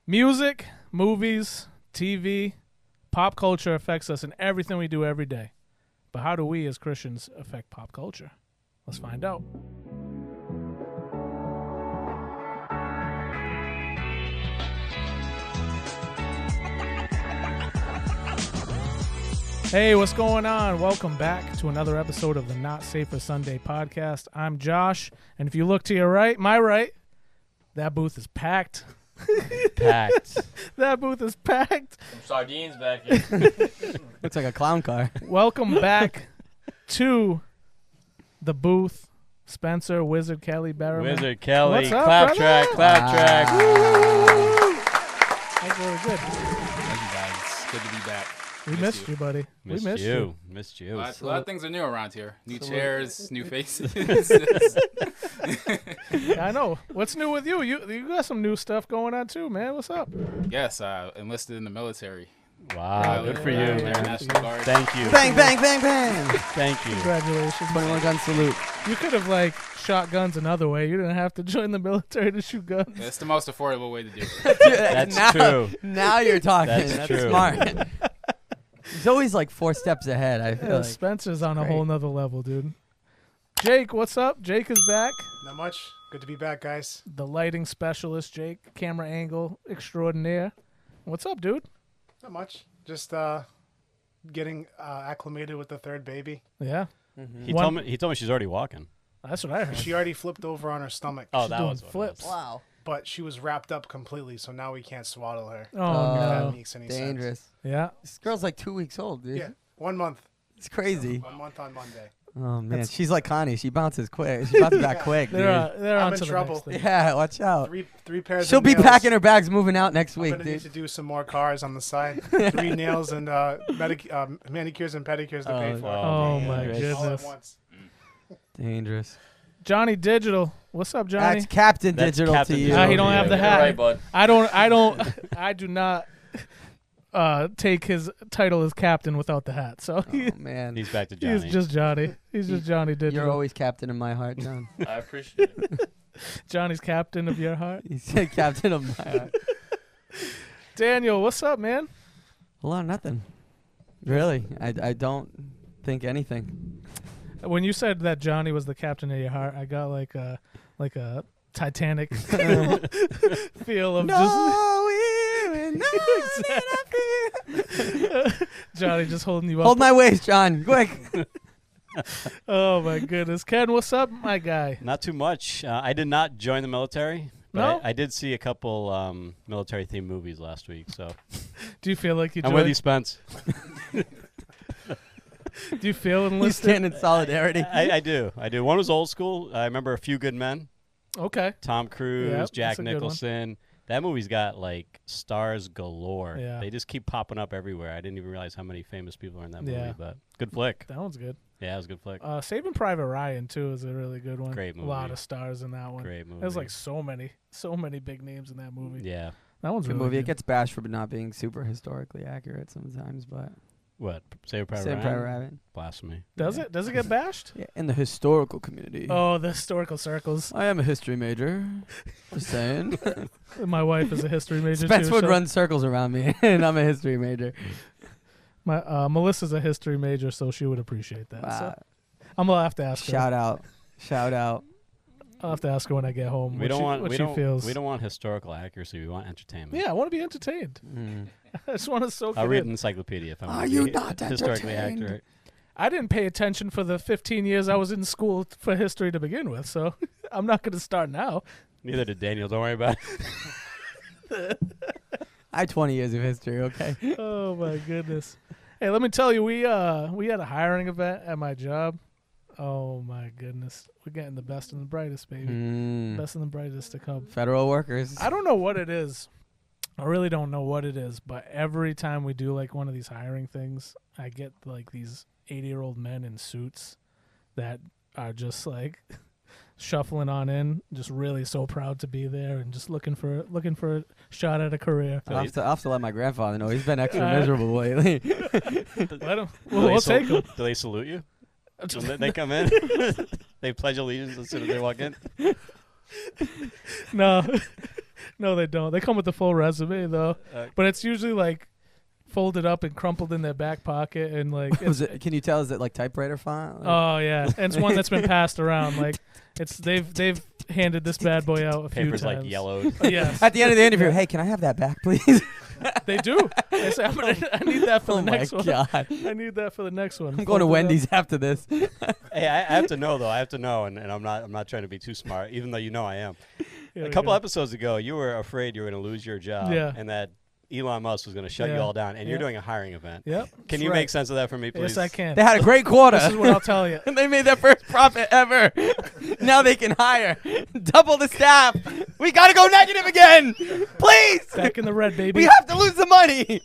Music, movies, TV, pop culture affects us in everything we do every day. But how do we as Christians affect pop culture? Let's find out. Hey, what's going on? Welcome back to another episode of the Not Safer Sunday podcast. I'm Josh, and if you look to your right, my right, that booth is packed. Packed. That booth is packed. Some sardines back here. Looks like a clown car. Welcome back to the booth, Spencer, Wizard Kelly, Barrowman. Wizard Kelly, What's up, clap brother? track, clap track. That's really good. Thank you guys. Good to be back. We missed you, buddy. We missed you. Missed you. A lot of things are new around here. New chairs, new faces. Yeah, I know. What's new with you? You got some new stuff going on too, man. What's up? Yes, enlisted in the military. Wow, good for you, Yeah, man. National Guard. Thank you. Bang, bang, bang, bang. Thank you. Congratulations. 21 gun salute. You could have shot guns another way. You didn't have to join the military to shoot guns. It's the most affordable way to do it. That's now, true. Now you're talking. That's true. Smart. He's always like 4 steps ahead. I feel Yeah, like. Spencer's on a Great. whole nother level, dude. Jake, what's up? Jake is back. Not much. Good to be back, guys. The lighting specialist, Jake, camera angle extraordinaire. What's up, dude? Not much. Just getting acclimated with the third baby. Yeah, He told me she's already walking. that's what I heard. She already flipped over on her stomach. Oh, She's that doing was what it flips. was. Wow. But she was wrapped up completely, so now we can't swaddle her. Oh, If that no. makes any Dangerous. sense. Yeah. This girl's like 2 weeks old, dude. Yeah. 1 month. It's crazy. 1 month on Monday. Oh, man. She's like Connie. She bounces quick. She bounces back quick, dude. They're I'm on in to the trouble. next thing. Yeah, watch out. Three pairs She'll of be nails. packing her bags, moving out next I'm week, going to need dude. to do some more cars on the side. 3 nails and manicures and pedicures to pay for. Oh, man. my All at goodness. once. Dangerous. Johnny Digital. What's up, Johnny? That's Captain That's Digital Captain to you. Digital. He don't have the Yeah, hat. Right, bud. I do not take his title as captain without the hat. So Oh, man. He's back to Johnny. he's just Johnny. He's just Johnny Digital. You're always captain in my heart, John. I appreciate it. Johnny's captain of your heart. He's captain of my heart. Daniel, what's up, man? A lot of nothing. Really. I don't think anything. When you said that Johnny was the captain of your heart, I got like a Titanic feel of just Johnny just holding you up. Hold my waist, John. Quick. Oh my goodness, Ken, what's up, my guy? Not too much. I did not join the military, but No? I did see a couple military-themed movies last week. So Do you feel like you I'm with joined? you, Spence. Do you feel You enlisted? stand in solidarity. I do. One was old school. I remember A Few Good Men. Okay. Tom Cruise, Yep, Jack that's a good one. Nicholson. That movie's got like stars galore. Yeah. They just keep popping up everywhere. I didn't even realize how many famous people are in that Yeah. movie, but good flick. That one's good. Yeah, it was a good flick. Saving Private Ryan too is a really good one. Great A lot movie. of stars in that one. Great movie. There's like so many big names in that movie. Yeah. That one's Good really movie. It good. gets bashed for not being super historically accurate sometimes, but What? Saving Private Saving Ryan? Private Ryan. Blasphemy. Does it? Does it get bashed? Yeah, in the historical community. Oh, the historical circles. I am a history major. Just saying. My wife is a history major Spence too. would so run circles around me, and I'm a history major. my Melissa's a history major, so she would appreciate that. Wow. So I'm gonna have to ask her. Shout out. Shout out. I'll have to ask her when I get home. We don't want what we she don't feels. we don't want historical accuracy. We want entertainment. Yeah, I want to be entertained. Mm. I just want to soak I'll it read in. an encyclopedia if I'm Are gonna you be not historically entertained? accurate. I didn't pay attention for the 15 years I was in school for history to begin with, so I'm not going to start now. Neither did Daniel. Don't worry about it. I had 20 years of history, okay? Oh my goodness. Hey, let me tell you, we had a hiring event at my job. Oh my goodness. We're getting the best and the brightest, baby. Mm. Best and the brightest to come. Federal workers. I don't know what it is. I really don't know what it is, but every time we do like one of these hiring things, I get like these 80-year-old men in suits that are just like shuffling on in, just really so proud to be there and just looking for a shot at a career. I'll have to let my grandfather know. He's been extra All right. miserable lately. Let 'em- we'll take them. Do they salute you? When they come in? They pledge allegiance as soon as they walk in? No, No, they don't. They come with the full resume though, Uh, but it's usually like folded up and crumpled in their back pocket, and like Can you tell? Is it like typewriter font? Like, oh yeah, and it's one that's been passed around. Like they've handed this bad boy out a few Papers times. like yellowed. Yes, At the end of the interview, hey, can I have that back, please? they do. They say, I need that for Oh the my next one. god! I need that for the next one. I'm going to Fold it up. Wendy's after this. Hey, I have to know though. I have to know, and I'm not trying to be too smart, even though you know I am. Here A we couple go. episodes ago, you were afraid you were going to lose your job, Yeah. and that Elon Musk was going to shut you Yeah. all down, and you're Yeah. doing a hiring event. Yep. Can that's you right. make sense of that for me, please? Yes, I can. They had a great quarter. This is what I'll tell you. And they made their first profit ever. Now they can hire double the staff. We got to go negative again. Please. Back in the red, baby. We have to lose the money.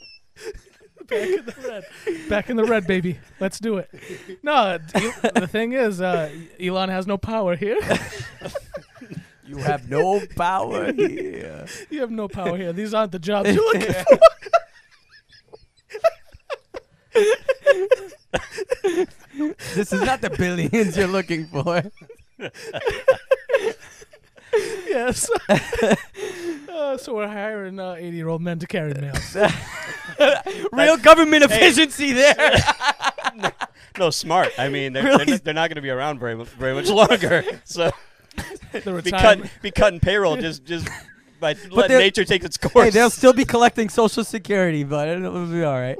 Back in the red. Back in the red, baby. Let's do it. No, the thing is, Elon has no power here. You have no power here. You have no power here. These aren't the jobs you're looking for. This is not the billions you're looking for. Yes. So we're hiring 80-year-old men to carry mail. Real government efficiency there. No, smart. I mean, Really? they're not going to be around very much longer. So The be retirement. cutting payroll just by letting they're- nature take its course. Hey, they'll still be collecting Social Security, but it'll be all right.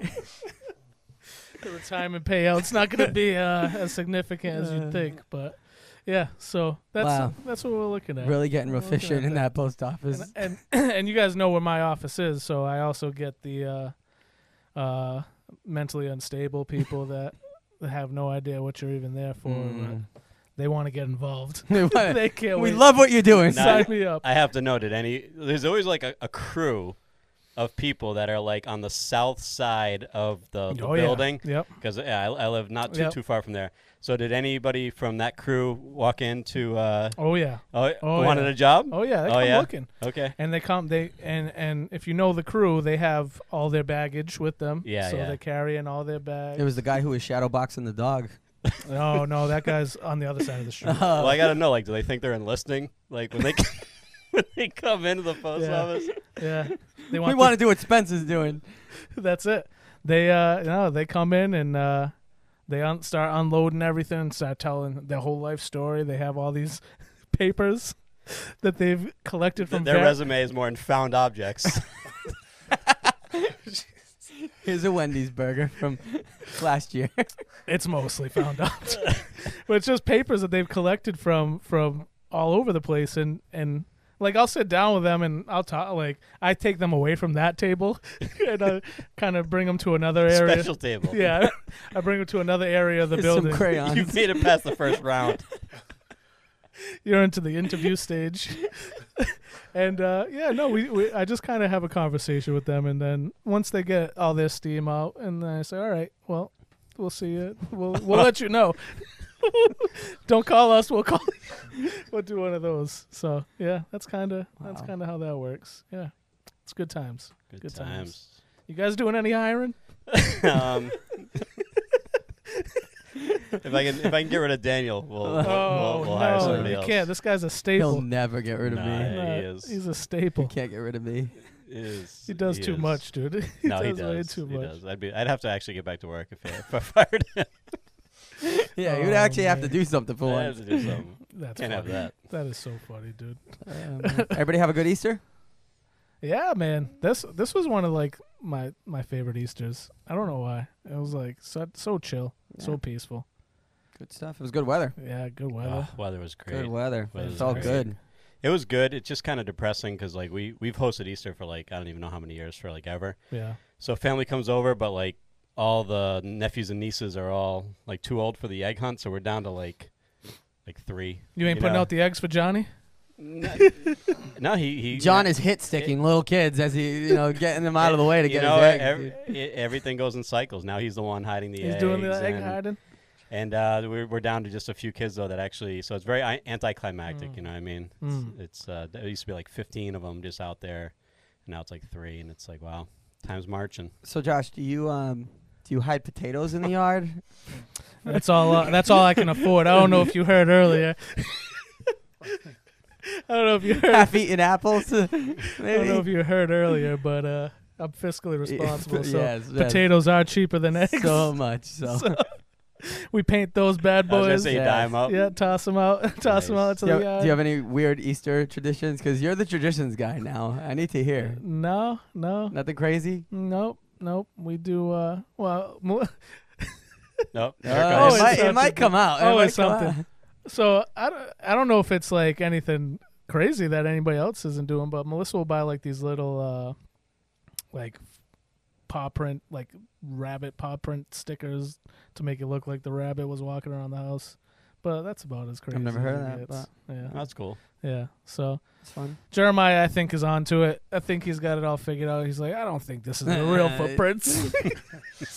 The retirement payout's not going to be as significant as you'd think, but yeah. So Wow. that's what we're looking at. Really getting We're looking efficient at in that post office. And and you guys know where my office is, so I also get the mentally unstable people that have no idea what you're even there for, Mm. but they want to get involved. We wanna- They can't we wait. love what you're doing. Nah. Sign me up. I have to know, there's always like a crew of people that are like on the south side of the Oh, yeah. building. Yep. Because I live not Yep. too far from there. So did anybody from that crew walk into Oh yeah. wanted yeah. a job? Oh yeah. They Oh, come yeah? looking, Okay. and they come. And if you know the crew, they have all their baggage with them. Yeah, So yeah. they're carrying all their bags. It was the guy who was shadowboxing the dog. No, that guy's on the other side of the street. Well, I gotta know. Like, do they think they're enlisting? Like when they when they come into the post Yeah. office? Yeah. They We want to do what Spencer's doing. That's it. They they come in and they start unloading everything and start telling their whole life story. They have all these papers that they've collected from Their resume is more in found objects. Here's a Wendy's burger from last year. It's mostly found out, but it's just papers that they've collected from all over the place. And like I'll sit down with them and I'll talk. Like I take them away from that table and I kind of bring them to another area. Special table. Yeah, I bring them to another area of the Here's building. some crayons. You've made it past the first round. You're into the interview stage. And I just kind of have a conversation with them, and then once they get all their steam out, and then I say, all right, well, we'll see you. We'll let you know. Don't call us. We'll call you. We'll do one of those. So yeah, that's kind of how that works. Yeah, it's good times. Good times. You guys doing any hiring? If I can get rid of Daniel, we'll hire no, somebody you else. can't. This guy's a He'll staple. never get rid of Nah, me. he is. He's a He staple. can't get rid of me. He does too is. much, dude. No, he does way does. too He much. does. I'd have to actually get back to work if I fired him. Yeah, Oh, you'd actually have to man. do something for I have once. to do something. That's Can't have funny. that. That is so funny, dude. Everybody have a good Easter? Yeah, man. This was one of like my favorite Easters. I don't know why. It was like so chill, so Yeah. peaceful. Good stuff. It was good weather. Yeah, good weather. Weather was great. Good weather. Weather It was felt great. good. It was good. It's just kind of depressing because like we've hosted Easter for like I don't even know how many years for like ever. Yeah. So family comes over, but like all the nephews and nieces are all like too old for the egg hunt, so we're down to like 3. You ain't putting know? out the eggs for Johnny? No, he John is hit sticking little kids as he, getting them out of the way to get his eggs. everything goes in cycles. Now he's the one hiding the He's eggs. doing the egg and, hiding. And we're down to just a few kids though that actually. So it's very anticlimactic. You know what I mean? It's there used to be like 15 of them just out there, and now it's like 3, and it's like wow, time's marching. So Josh, do you hide potatoes in the yard? That's all I can afford. I don't know if you heard earlier. don't know if you heard. Half-eaten apples. I don't know if you heard earlier, but I'm fiscally responsible. So Yes, potatoes are cheaper than eggs. so much. So. We paint those bad I was gonna boys. say Yeah. dye 'em up. Yeah, toss them out. Toss them out to Do the you, yard. do you have any weird Easter traditions? Because you're the traditions guy now. I need to hear. No. Nothing crazy? Nope. We do. Well. Nope. There Oh, it it's goes. it might come out. It Oh, might it's come something. out. So I don't know if it's like anything crazy that anybody else isn't doing, but Melissa will buy like these little like paw print, like rabbit paw print stickers to make it look like the rabbit was walking around the house. But that's about as crazy. I've never as heard it of that, gets. Yeah, That's cool. yeah. So It's fun. Jeremiah, I think, is onto it. I think he's got it all figured out. He's like, I don't think this is the real footprints.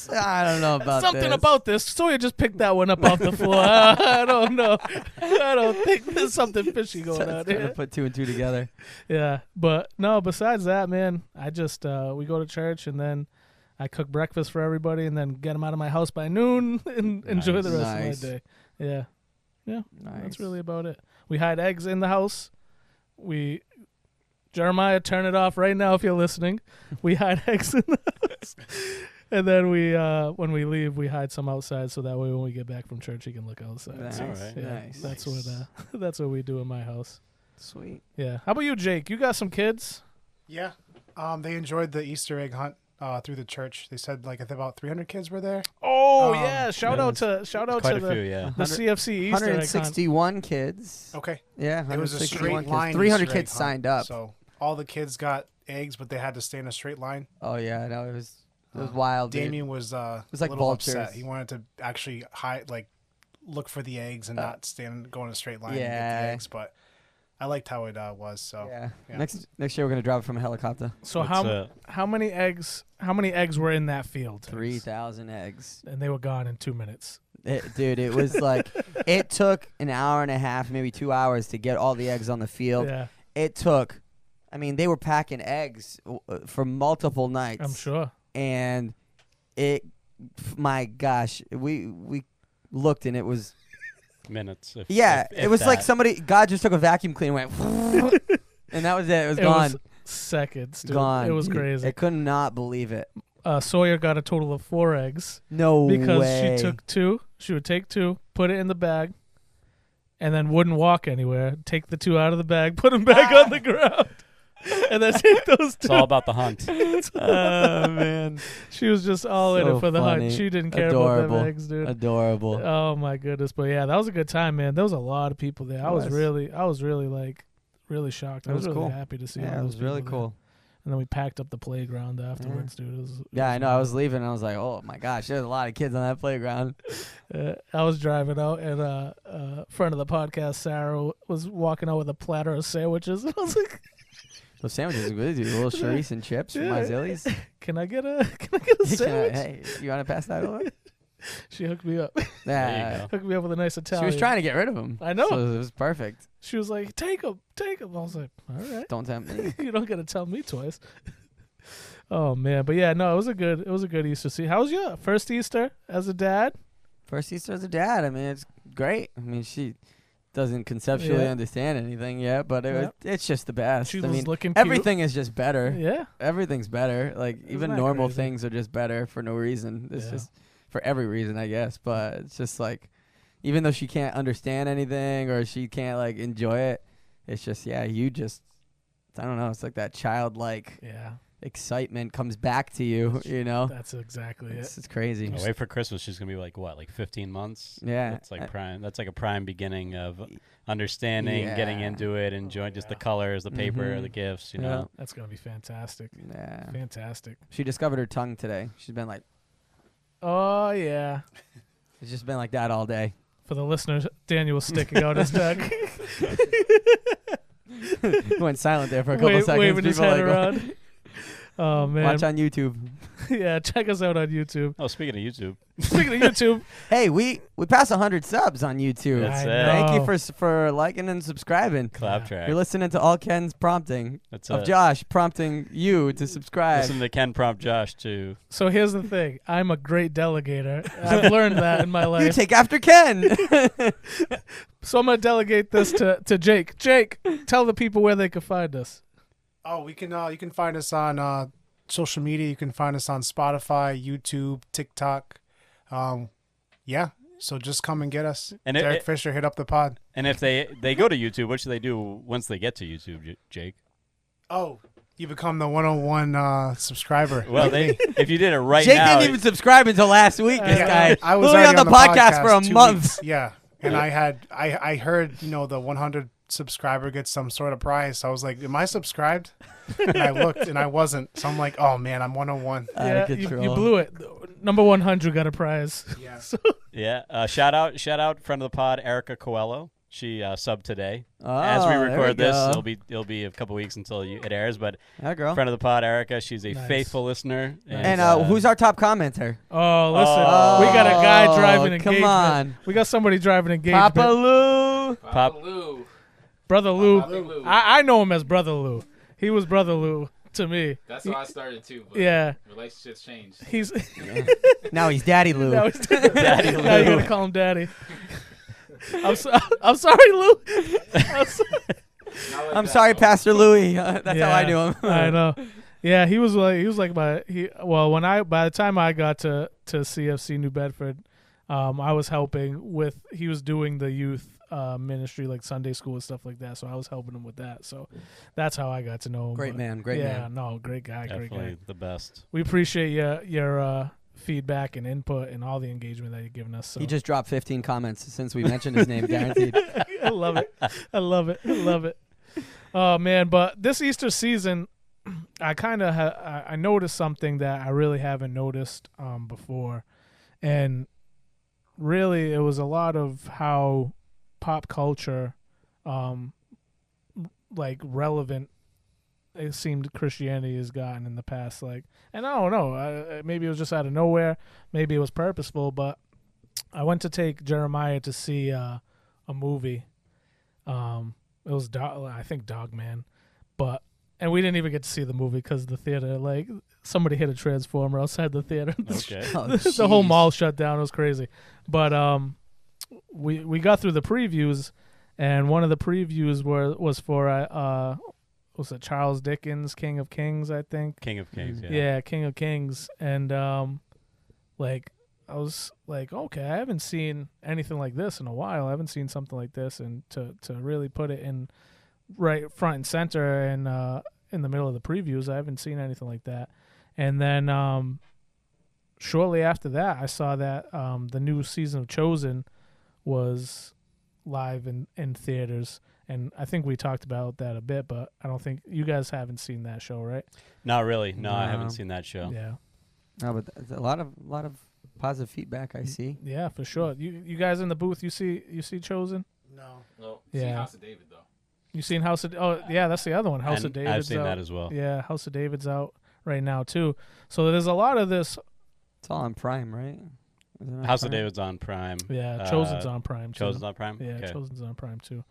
I don't know about Something this. about this. Sawyer just picked that one up off the floor. I don't know. I don't think there's something fishy going on Trying to here. put two and two together. Yeah, but no. Besides that, man, I just we go to church and then I cook breakfast for everybody and then get them out of my house by noon and enjoy the rest Nice. of my day. Yeah, Nice. that's really about it. We hide eggs in the house. Jeremiah, turn it off right now if you're listening. We hide eggs in the house. And then when we leave, we hide some outside so that way when we get back from church, he can look outside. Nice. So, All right. yeah, Nice. that's what we do in my house. Sweet. Yeah. How about you, Jake? You got some kids? Yeah. They enjoyed the Easter egg hunt through the church. They said like I think about 300 kids were there. Oh Um, yeah! Shout out to Quite a the few, yeah. the CFC Easter egg hunt. 161 kids. Okay. Yeah, It was a 161 straight line. kids. 300 Easter egg kids hunt. signed up. So all the kids got eggs, but they had to stay in a straight line. Oh yeah, no, it was wild. dude. Damien was was like a little vultures. upset. He wanted to actually look for the eggs and not go in a straight line and get yeah. the eggs. But I liked how it was. So Yeah. yeah. Next year we're gonna drop it from a helicopter. So What's, how many eggs were in that field? 3,000 eggs. And they were gone in 2 minutes. Dude, it was like it took an hour and a half, maybe 2 hours to get all the eggs on the field. Yeah, It took, I mean, they were packing eggs for multiple nights. I'm sure. And my gosh, we looked and it was minutes. it was like God just took a vacuum cleaner and went, and that was it. It was gone. Was seconds, dude. Gone. It was crazy. I could not believe it. Sawyer got a total of 4 eggs No because way. she took 2. She would take 2, put it in the bag, and then wouldn't walk anywhere. Take the 2 out of the bag, put them back on the ground, and then take those 2. It's all about the hunt. Oh man, She was just all in So it for the funny. hunt. She didn't care Adorable. about them eggs, dude. adorable. Oh my goodness! But yeah, that was a good time, man. There was a lot of people there. I was was. really shocked. I It was was really cool. happy to see. Yeah, all it those was really people there. cool. And then we packed up the playground afterwards, dude. It Yeah, I was know. I was leaving and I was like, oh my gosh, there's a lot of kids on that playground. I was driving out, and friend of the podcast, Sarah, was walking out with a platter of sandwiches, and I was like, Those sandwiches are good, dude. A little chorizo and chips from my Zillies. "Can I get a sandwich?" Hey, you want to pass that over? She hooked me up. There you go. Hooked me up with a nice She Italian. was trying to get rid of them. I know. So it was perfect. She was like, "Take them." I was like, "All right." Don't tempt me. You don't gotta tell me twice. Oh man, but yeah, no, it was a good Easter. See, how was your first Easter as a dad? First Easter as a dad. I mean, it's great. I mean, she doesn't conceptually Yeah. understand anything yet, but it's just the best. She I was mean, looking cute. everything is just better. Yeah, Everything's better. Like even that normal crazy? things are just better for no reason. It's Yeah. just for every reason, I guess. But it's just like, even though she can't understand anything or she can't like enjoy it, it's just you just, I don't know. It's like that childlike yeah, excitement comes back to you. You know, that's exactly it. it's crazy. Oh, wait for Christmas. She's gonna be like what, like 15 months? Yeah. That's like prime. That's like a prime beginning of understanding, getting Yeah. into it, enjoying just the colors, the paper, Mhm. the gifts. You Yeah. know. That's gonna be fantastic. Yeah. Fantastic. She discovered her tongue today. She's been like, Oh yeah. it's just been like that all day. For the listeners, Daniel was sticking out his neck, Went silent there for a couple seconds. waving his People head like, around. Oh man. watch on YouTube. Yeah, check us out on YouTube. Oh, speaking of YouTube, Speaking of YouTube, Hey, we passed 100 subs on YouTube. That's I it. Thank you know. for liking and subscribing. clap track. You're listening to all Ken's prompting That's of it. Josh prompting you to subscribe. Listen to Ken prompt Josh too. So here's the thing. I'm a great delegator. I've learned that in my You life. take after Ken. So I'm gonna delegate this to Jake. Jake, tell the people where they can find us. Oh, you can find us on social media. You can find us on Spotify, YouTube, TikTok. Yeah. So just come and get us. And Derek Fisher, hit up the pod. And if they go to YouTube, what should they do once they get to YouTube, Jake? Oh, you become the 101 subscriber. Well, if you did it right Jake now, didn't even subscribe until last week. This guy. I was Literally already on the podcast for a 2 month. weeks. Yeah, and I heard the 100 subscriber gets some sort of prize. So I was like, am I subscribed? And I looked and I wasn't. So I'm like, oh man, I'm 101. Yeah, you blew it. Number 100 got a prize. Yeah. yeah. Shout out, friend of the pod, Erica Coelho. She subbed today. Oh, As we there record we this, go. it'll be a couple weeks until it airs. But That girl. friend of the pod, Erica, she's a Nice. faithful listener. And who's our top commenter? Oh, listen, Oh. we got a guy driving Come engagement. on. We got somebody driving engagement. Papa Lou. Papa Lou. Brother Lou. Papa Lou. I know him as Brother Lou. He was Brother Lou to me. That's how I started too. But Yeah. relationships change. He's Now he's Daddy Lou. now, he's Daddy now you Lou. gotta call him Daddy. I'm sorry, Lou. I'm sorry. Not like I'm that, sorry, though. Pastor Louie. That's how I Yeah, knew him. I know. Yeah, he was like by the time I got to CFC New Bedford, I was helping with. He was doing the youth ministry, like Sunday school and stuff like that. So I was helping him with that. So that's how I got to know him. Great But man. Great yeah, man. no, great guy, great definitely guy. the best. We appreciate your feedback and input and all the engagement that you're giving us. So. He just dropped 15 comments since we mentioned his name, guaranteed. I love it. I love it. I love it. Oh man, but this Easter season, I kind of I noticed something that I really haven't noticed before, and really it was a lot of how pop culture, like relevant, it seemed Christianity has gotten in the past. Like, and I don't know, maybe it was just out of nowhere, maybe it was purposeful, but I went to take Jeremiah to see a movie. It was I think Dogman, and we didn't even get to see the movie because the theater, like, somebody hit a transformer outside the theater. Okay. Oh, The whole jeez. mall shut down. It was crazy. But we got through the previews, and one of the previews was for was it Charles Dickens, King of Kings, I think. King of Kings. Yeah. Yeah, King of Kings, and like I was like, okay, I haven't seen anything like this in a while. I haven't seen something like this, and to really put it in right front and center and in the middle of the previews, I haven't seen anything like that. And then shortly after that, I saw that the new season of Chosen was live in theaters, and I think we talked about that a bit, but I don't think you guys haven't seen that show, right? Not really. No, I No. haven't seen that show. Yeah. No, but there's a lot of positive feedback I see. Yeah, for sure. You guys in the booth, you see Chosen? No. No. Yeah. See House of David though. You seen House of? Oh yeah, that's the other one. House And of David's I've seen out. that as well. Yeah, House of David's out right now too. So there's a lot of this. It's all on Prime, right? Is it on House of Prime? David's on Prime. Yeah, Chosen's on Prime too. Chosen's on Prime. Yeah, Okay. Chosen's on Prime too.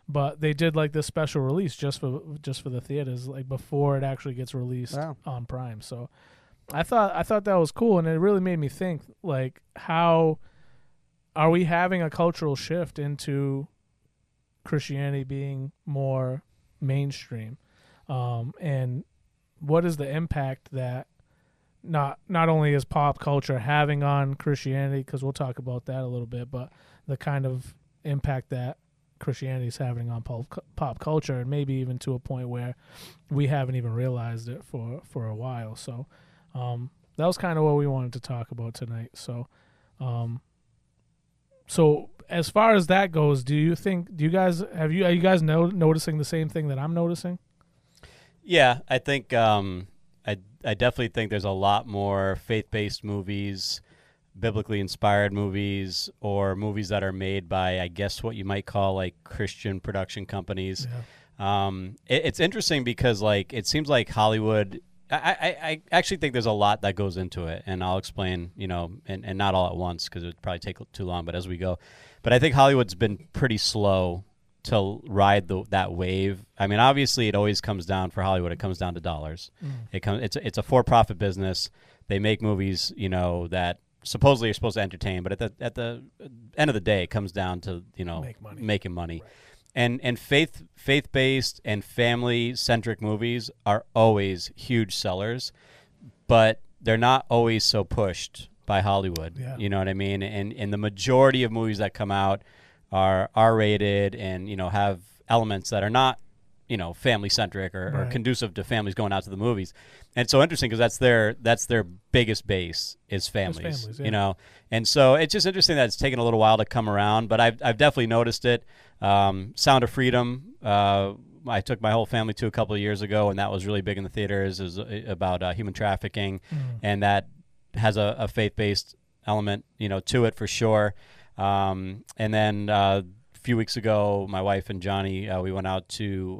But they did like this special release just for the theaters, like before it actually gets released Wow. on Prime. So I thought that was cool, and it really made me think, like, how are we having a cultural shift into Christianity being more mainstream, and what is the impact that not only is pop culture having on Christianity, because we'll talk about that a little bit, but the kind of impact that Christianity is having on pop culture, and maybe even to a point where we haven't even realized it for a while. So that was kind of what we wanted to talk about tonight. So so as far as that goes, are you guys noticing the same thing that I'm noticing? Yeah, I think I definitely think there's a lot more faith-based movies, biblically inspired movies, or movies that are made by, I guess, what you might call like Christian production companies. Yeah. It's interesting because, like, it seems like Hollywood. I actually think there's a lot that goes into it, and I'll explain, and not all at once because it would probably take too long, but as we go. But I think Hollywood's been pretty slow to ride that wave. I mean, obviously, it always comes down for Hollywood. It comes down to dollars. It's a for-profit business. They make movies, that supposedly are supposed to entertain, but at the end of the day, it comes down to making money. Right. And faith based and family centric movies are always huge sellers, but they're not always so pushed by Hollywood. Yeah. You know what I mean? And the majority of movies that come out are R-rated and have elements that are not family centric or Right. conducive to families going out to the movies. And it's so interesting because that's their biggest base is families, yeah. And so it's just interesting that it's taken a little while to come around, but I've definitely noticed it. Sound of Freedom, I took my whole family to a couple of years ago, and that was really big in the theaters. It was about human trafficking, and that has a faith-based element, to it for sure. And then a few weeks ago, my wife and Johnny, we went out to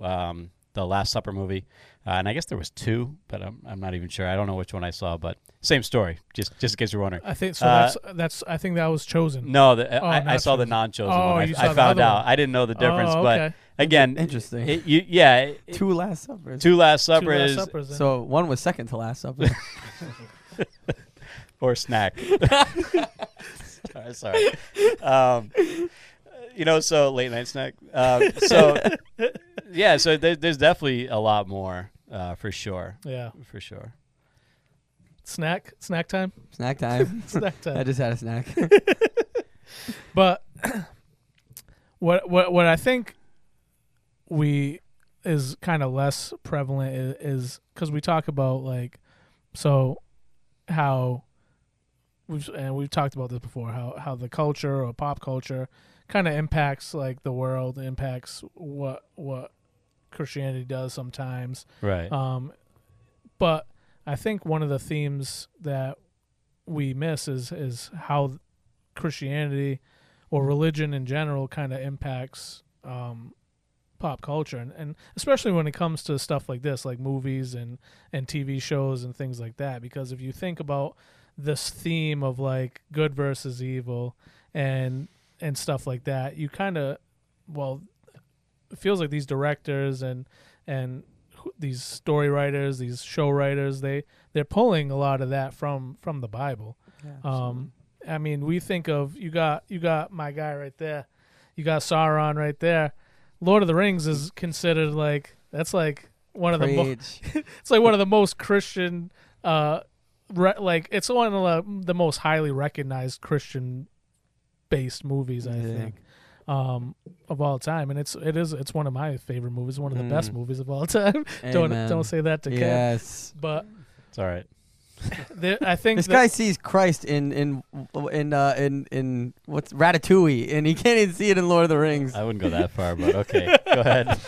the Last Supper movie, and I guess there was two, but I'm not even sure. I don't know which one I saw, but same story. Just in case you're wondering. I think so. That's. I think that was Chosen. No, I not saw the Chosen. non-chosen Oh, one. you I saw the found other out. one. I didn't know the difference, Oh, but okay. again, Interesting. Two Two Last Suppers. Last Suppers. Two Last Suppers, then. So one was second to Last Supper. or snack. Sorry. So late night snack. So there's definitely a lot more for sure. Yeah. For sure. Snack time. Snack time. Snack I time. just had a snack. But what I think is kind of less prevalent is because we talk about how we've talked about this before, how the culture or pop culture kind of impacts the world, impacts what Christianity does sometimes. Right. But I think one of the themes that we miss is how Christianity or religion in general kind of impacts pop culture, and especially when it comes to stuff like this, like movies and TV shows and things like that. Because if you think about this theme of good versus evil and stuff like that, you kind of, it feels like these directors and these story writers, these show writers, they're pulling a lot of that from the Bible. Yeah, I mean, we think of you got my guy right there, you got Sauron right there. Lord of the Rings is considered that's one of the it's one of the most Christian it's one of the most highly recognized Christian based movies, I think, of all time, and it's one of my favorite movies, one of the best movies of all time. Don't say that to Ken. Yes, but it's all right. I think this guy sees Christ in what's Ratatouille, and he can't even see it in Lord of the Rings. I wouldn't go that far, but okay, go ahead.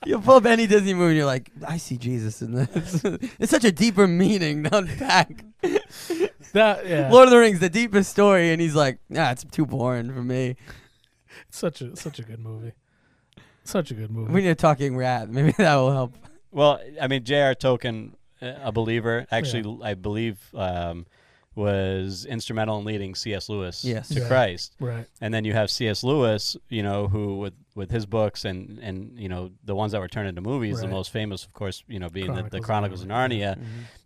You pull up any Disney movie, and you're like, I see Jesus in this. It's such a deeper meaning to unpack. Lord of the Rings, the deepest story, and he's like, it's too boring for me. It's such a good movie. Such a good movie. When you're talking rat, maybe that will help. Well, I mean, J.R. Tolkien, a believer, actually, I believe, was instrumental in leading C.S. Lewis to Christ. Right. And then you have C.S. Lewis, who with his books and the ones that were turned into movies, the most famous, of course, being the Chronicles of Narnia,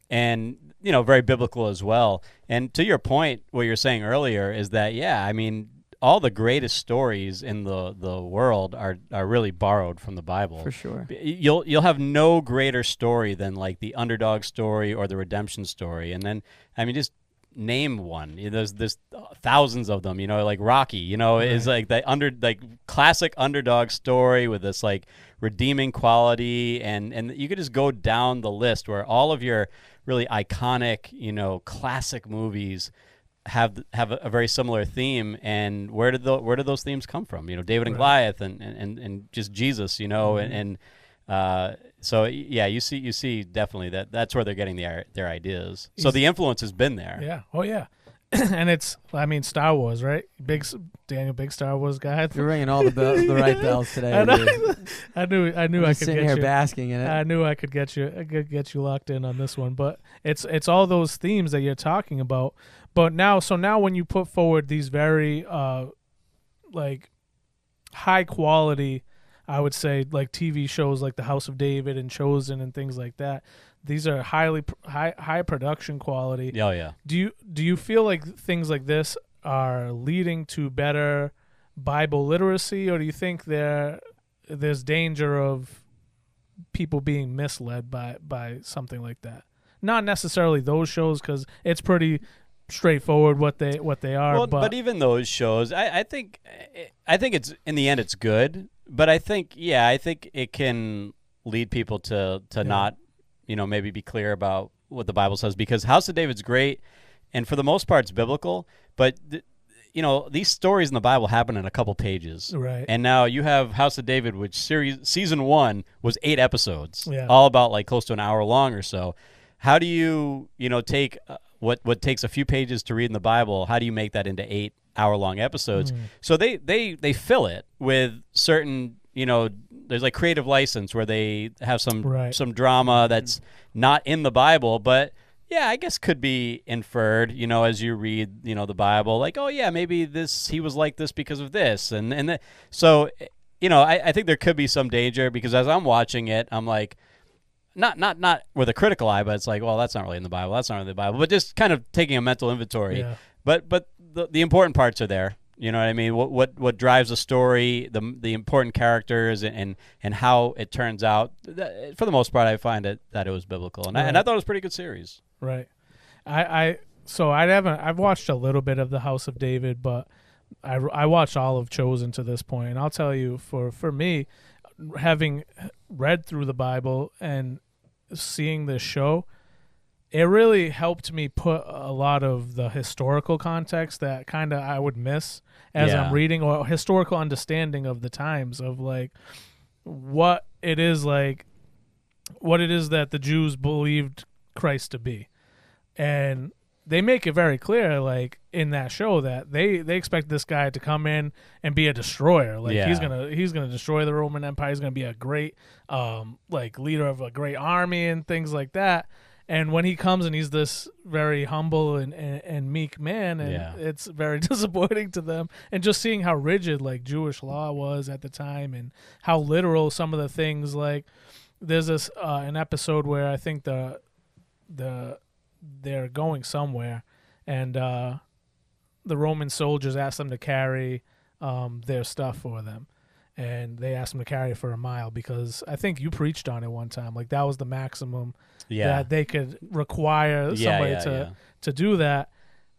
and very biblical as well. And to your point, what you're saying earlier is that, I mean, all the greatest stories in the world are really borrowed from the Bible. For sure. You'll have no greater story than the underdog story or the redemption story. And then, I mean, just name one. There's thousands of them, like Rocky, is the classic underdog story with this redeeming quality. And you could just go down the list where all of your really iconic, classic movies have a very similar theme. And where did those themes come from? David and Goliath and just Jesus, so you see definitely that's where they're getting their ideas. So the influence has been there. Yeah. Oh yeah. And it's, I mean, Star Wars, right? Big Star Wars guy. You're ringing all the right bells today. I knew I could sitting get here you. basking in it. I knew I could get you locked in on this one, but it's all those themes that you're talking about. But now when you put forward these very high quality I would say like TV shows like The House of David and Chosen and things like that. These are high production quality. Oh yeah. Do you feel like things like this are leading to better Bible literacy, or do you think there's danger of people being misled by something like that? Not necessarily those shows, because it's pretty straightforward what they are. Well, but even those shows, I think it's in the end it's good. But I think it can lead people to not, maybe be clear about what the Bible says, because House of David's great, and for the most part it's biblical. But these stories in the Bible happen in a couple pages, right? And now you have House of David, which season 1 was 8 episodes, all about like close to an hour long or so. How do you take what takes a few pages to read in the Bible? How do you make that into 8-hour-long episodes? So they fill it with certain, there's like creative license where they have some drama that's not in the Bible, but I guess could be inferred, as you read, the Bible, like, oh yeah, maybe he was like this because of this, so I think there could be some danger, because as I'm watching it, I'm like, not with a critical eye, but it's like, well, that's not really in the Bible, but just kind of taking a mental inventory. Yeah. But the important parts are there. You know what I mean? What drives the story, the important characters, and how it turns out. For the most part, I find that it was biblical, and I thought it was a pretty good series. Right. I've watched a little bit of the House of David, but I watched all of Chosen to this point, and I'll tell you, for me, having read through the Bible and seeing this show, it really helped me put a lot of the historical context that kind of I would miss as I'm reading, or historical understanding of the times, of like what it is that the Jews believed Christ to be. And they make it very clear, like in that show, that they expect this guy to come in and be a destroyer. Like he's gonna destroy the Roman Empire. He's gonna be a great leader of a great army and things like that. And when he comes and he's this very humble and meek man, and it's very disappointing to them. And just seeing how rigid like Jewish law was at the time, and how literal some of the things, like there's this an episode where I think they're going somewhere, and the Roman soldiers ask them to carry their stuff for them. And they asked them to carry it for a mile, because I think you preached on it one time. Like that was the maximum that they could require somebody to do that.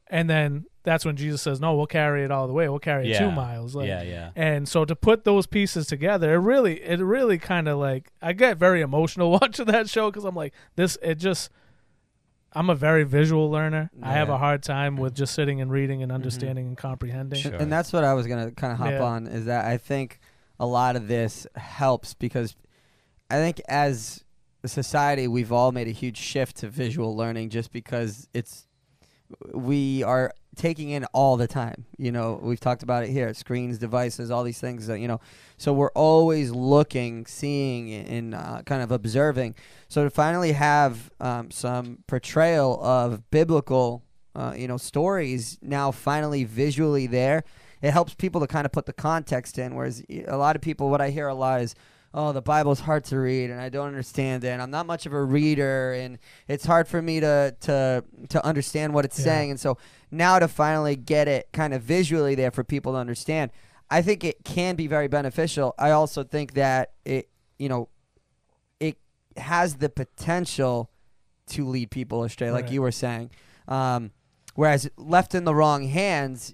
And then that's when Jesus says, no, we'll carry it all the way. We'll carry it 2 miles. Like, And so to put those pieces together, it really kind of like, I get very emotional watching that show, because I'm like, I'm a very visual learner. I have a hard time with just sitting and reading and understanding and comprehending. Sure. And that's what I was going to kind of hop on, is that I think a lot of this helps, because I think as a society, we've all made a huge shift to visual learning, just because we are taking in all the time. We've talked about it here, screens, devices, all these things that, so we're always looking, seeing, and kind of observing. So to finally have some portrayal of biblical, stories now finally visually there, it helps people to kind of put the context in. Whereas a lot of people, what I hear a lot is, oh, the Bible's hard to read, and I don't understand it, and I'm not much of a reader, and it's hard for me to understand what it's saying. And so now to finally get it kind of visually there for people to understand, I think it can be very beneficial. I also think that it has the potential to lead people astray, like you were saying. Whereas left in the wrong hands,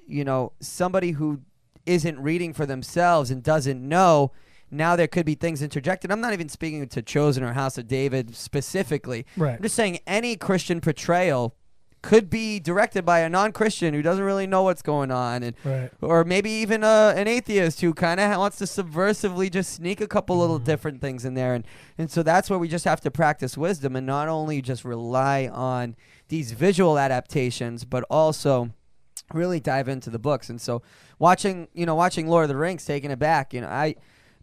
somebody who isn't reading for themselves and doesn't know, now there could be things interjected. I'm not even speaking to Chosen or House of David specifically. Right. I'm just saying any Christian portrayal could be directed by a non-Christian who doesn't really know what's going on, and or maybe even an atheist who kind of wants to subversively just sneak a couple little different things in there. And so that's where we just have to practice wisdom, and not only just rely on these visual adaptations, but also really dive into the books. And so watching Lord of the Rings, taking it back,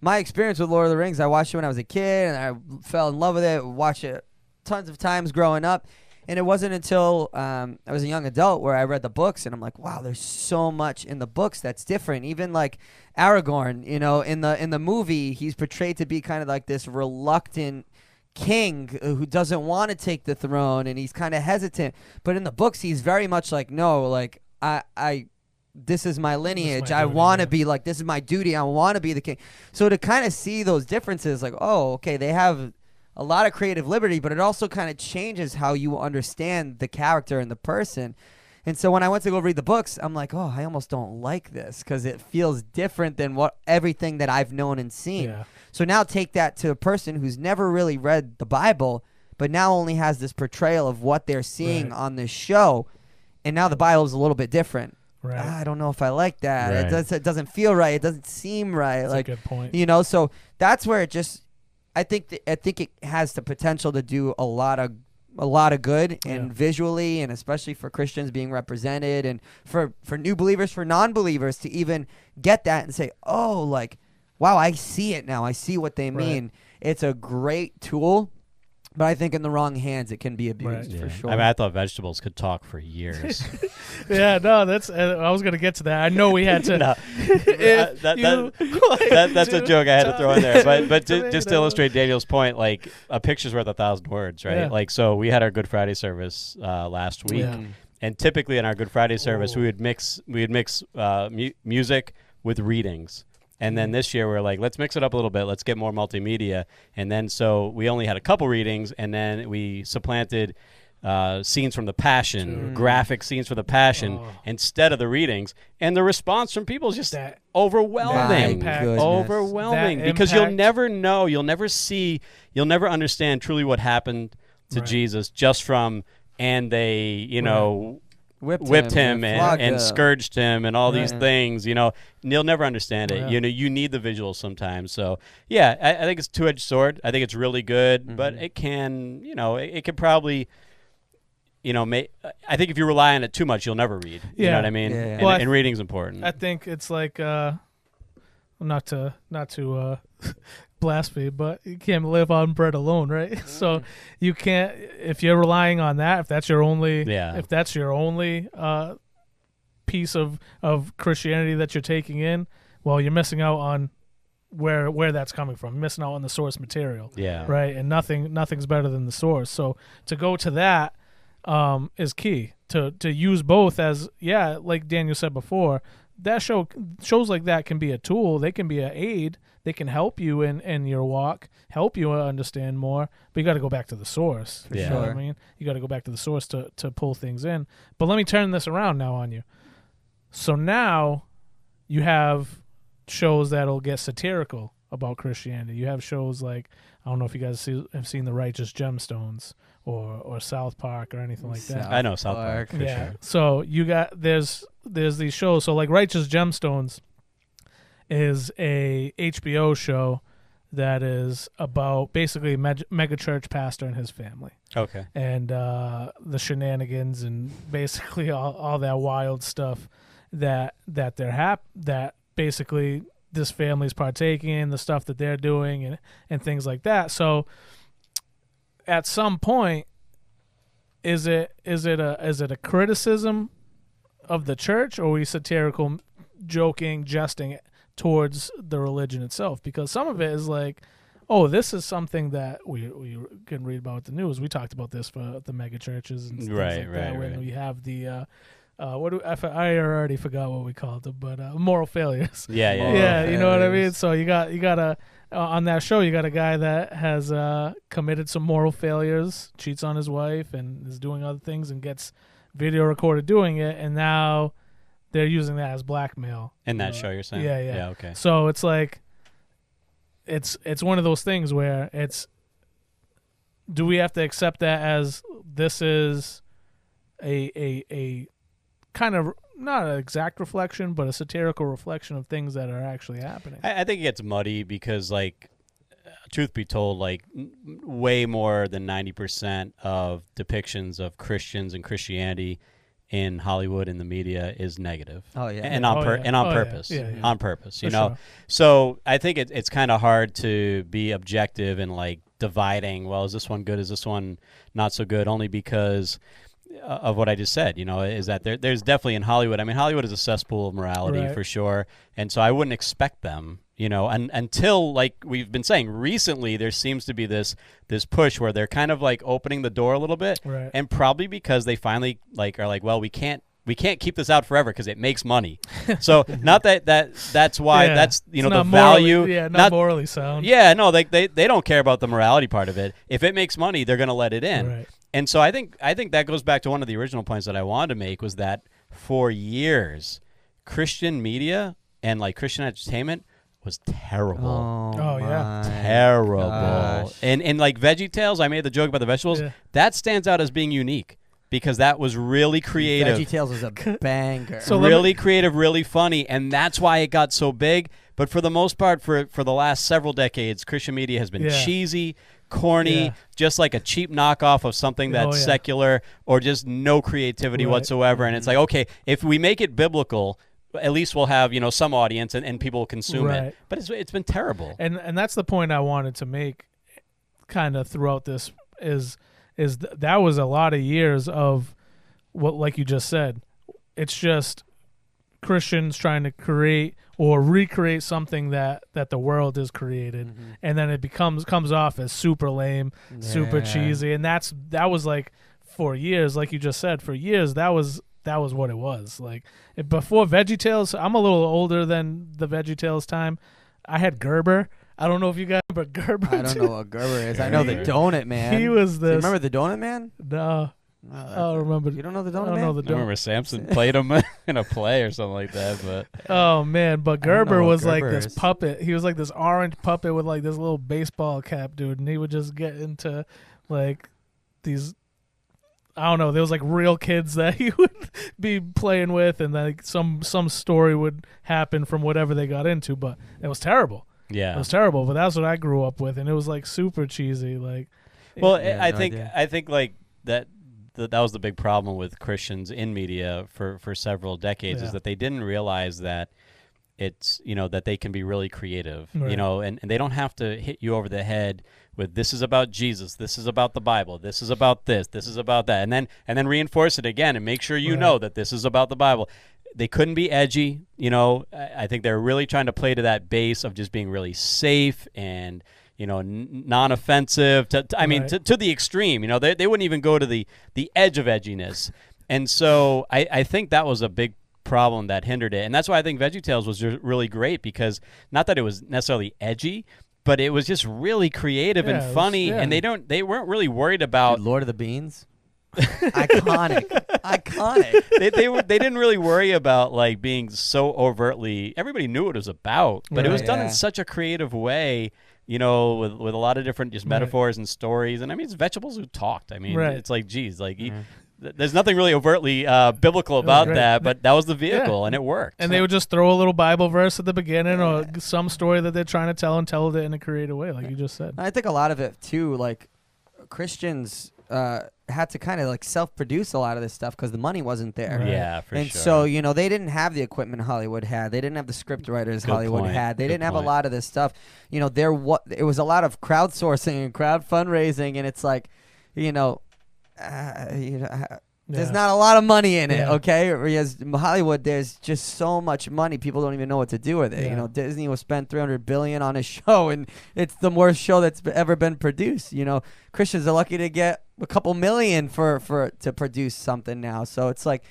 my experience with Lord of the Rings, I watched it when I was a kid, and I fell in love with it, watched it tons of times growing up. And it wasn't until I was a young adult where I read the books, and I'm like, wow, there's so much in the books that's different. Even like Aragorn, you know, in the movie, he's portrayed to be kind of like this reluctant king who doesn't want to take the throne, and he's kind of hesitant. But in the books, he's very much like, no, like I this is my lineage. I want to be like, this is my duty. I want to be the king. So to kind of see those differences, like, oh, okay, they have a lot of creative liberty, but it also kind of changes how you understand the character and the person. And so when I went to go read the books, I'm like, oh, I almost don't like this because it feels different than everything that I've known and seen. Yeah. So now take that to a person who's never really read the Bible, but now only has this portrayal of what they're seeing on this show. And now the Bible is a little bit different. Right. I don't know if I like that. Right. It doesn't feel right. It doesn't seem right. That's like, a good point. you know, so that's where it just, I think it has the potential to do a lot of good, and visually, and especially for Christians being represented, and for new believers, for non-believers to even get that and say, oh, like, wow, I see it now. I see what they mean. It's a great tool. But I think in the wrong hands, it can be abused for sure. I mean, I thought vegetables could talk for years. Yeah, no, that's. I was gonna get to that. I know we had to. That's a joke I had to throw in there. But just to illustrate Daniel's point, like a picture's worth 1,000 words, right? Yeah. Like, so we had our Good Friday service last week, and typically in our Good Friday service, we would mix music with readings. And then this year we're like, let's mix it up a little bit. Let's get more multimedia. And then so we only had a couple readings, and then we supplanted scenes from the Passion, graphic scenes from the Passion instead of the readings. And the response from people is just overwhelming. Overwhelming. Because you'll never know, you'll never see, you'll never understand truly what happened to Jesus just from, and they, you know, whipped him and scourged him and all these things, you know. You'll never understand it. You know, you need the visuals sometimes. So yeah, I think it's a two-edged sword. I think it's really good, but it can, you know, it could probably, you know, I think if you rely on it too much, you'll never read. You know what I mean? And reading's important. I think it's like not to blaspheme, but you can't live on bread alone, right? So you can't, if you're relying on that, if that's your only piece of Christianity that you're taking in, well, you're missing out on where that's coming from. You're missing out on the source material. Yeah. Right? And nothing's better than the source. So to go to that is key. To use both as, like Daniel said before, that shows like that can be a tool. They can be an aid. They can help you in your walk, help you understand more, but you got to go back to the source. For sure. I mean, you got to go back to the source to pull things in. But let me turn this around now on you. So now you have shows that'll get satirical about Christianity. You have shows like, I don't know if you guys have seen The Righteous Gemstones or South Park or anything like that. I know South Park for sure. So you got there's these shows. So like Righteous Gemstones is a HBO show that is about basically a mega church pastor and his family. Okay. And the shenanigans and basically all that wild stuff that that basically this family's partaking in, the stuff that they're doing and things like that. So at some point, is it a criticism of the church, or are we satirical, joking, jesting towards the religion itself? Because some of it is like, oh, this is something that we can read about the news. We talked about this for the mega churches and things like that. When we have the I already forgot what we called them, but moral failures. Yeah. You know what I mean? So you got a on that show, you got a guy that has committed some moral failures, cheats on his wife, and is doing other things, and gets video recorded doing it, and now they're using that as blackmail. In that show, you're saying? Yeah. Okay. So it's like, it's one of those things where it's, do we have to accept that as this is a kind of not an exact reflection, but a satirical reflection of things that are actually happening? I think it gets muddy because, like, truth be told, like way more than 90% of depictions of Christians and Christianity in Hollywood and the media is negative. And on purpose. On purpose, you know. Sure. So I think it's kind of hard to be objective and like dividing. Well, is this one good? Is this one not so good? Only because of what I just said, is that there's definitely in Hollywood. I mean, Hollywood is a cesspool of morality for sure, and so I wouldn't expect them, until, like we've been saying recently, there seems to be this push where they're kind of like opening the door a little bit, and probably because they finally are like, well, we can't keep this out forever because it makes money. So not that's why that's the value. Not morally sound. Yeah, no, they don't care about the morality part of it. If it makes money, they're going to let it in. Right. And so I think that goes back to one of the original points that I wanted to make, was that for years, Christian media and like Christian entertainment was terrible. Oh yeah, terrible. Gosh. And like VeggieTales, I made the joke about the vegetables. Yeah. That stands out as being unique because that was really creative. VeggieTales was a banger. So really creative, really funny, and that's why it got so big. But for the most part, for the last several decades, Christian media has been cheesy, corny, just like a cheap knockoff of something that's secular, or just no creativity whatsoever. And it's like, okay, if we make it biblical, at least we'll have some audience and people will consume it. But it's been terrible. And that's the point I wanted to make, kind of throughout this is that was a lot of years of what, like you just said, it's just Christians trying to create or recreate something that the world has created, and then it comes off as super lame, super cheesy, and that was like for years, like you just said, for years that was what it was. Like before VeggieTales, I'm a little older than the VeggieTales time. I had Gerber. I don't know if you guys remember Gerber. I don't know what Gerber is. I know the Donut Man. He was this. Do you remember the Donut Man? No. I don't remember. You don't know the Donut Man? I don't know the I remember Samson played him in a play or something like that. But oh man, but Gerber was like Gerber this puppet. He was like this orange puppet with like this little baseball cap, dude, and he would just get into like these. I don't know. There was like real kids that he would be playing with, and like some story would happen from whatever they got into. But it was terrible. Yeah, it was terrible. But that's what I grew up with, and it was like super cheesy. Like, well, I think like that was the big problem with Christians in media for several decades, is that they didn't realize that it's that they can be really creative, and they don't have to hit you over the head with this is about Jesus, this is about the Bible, this is about this is about that, and then reinforce it again and make sure you know that this is about the Bible. They couldn't be edgy, I think they're really trying to play to that base of just being really safe and non-offensive to the extreme. They wouldn't even go to the edge of edginess. And so I think that was a big problem that hindered it. And that's why I think VeggieTales was really great, because not that it was necessarily edgy, but it was just really creative and funny. And they weren't really worried about Lord of the Beans. Iconic. They didn't really worry about like being so overtly. Everybody knew what it was about, but it was done in such a creative way. With a lot of different just metaphors and stories. And I mean, it's vegetables who talked. I mean, it's like, geez, like there's nothing really overtly biblical about that, but that was the vehicle and it worked. And they would just throw a little Bible verse at the beginning or some story that they're trying to tell and tell it in a creative way, like you just said. I think a lot of it too, like Christians had to kind of like self-produce a lot of this stuff because the money wasn't there. Right. Yeah, for and sure. So, they didn't have the equipment Hollywood had. They didn't have the script writers Hollywood had. They didn't have a lot of this stuff. It was a lot of crowdsourcing and crowd fundraising, and it's like, there's not a lot of money in it, okay? Whereas Hollywood, there's just so much money, people don't even know what to do with it. Disney will spend $300 billion on a show, and it's the worst show that's ever been produced. Christians are lucky to get a couple million to produce something now. So it's like,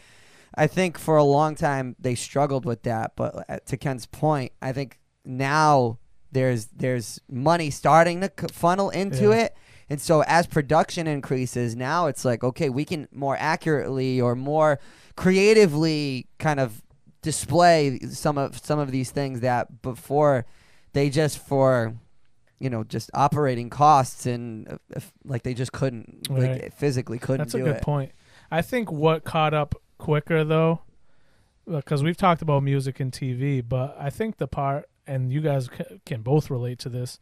I think for a long time they struggled with that. But to Ken's point, I think now there's money starting to funnel into it. And so as production increases, now it's like, okay, we can more accurately or more creatively kind of display some of these things that before they just for, just operating costs and like they just couldn't, like physically couldn't do it. That's a good point. I think what caught up quicker though, because we've talked about music and TV, but I think the part, and you guys can both relate to this,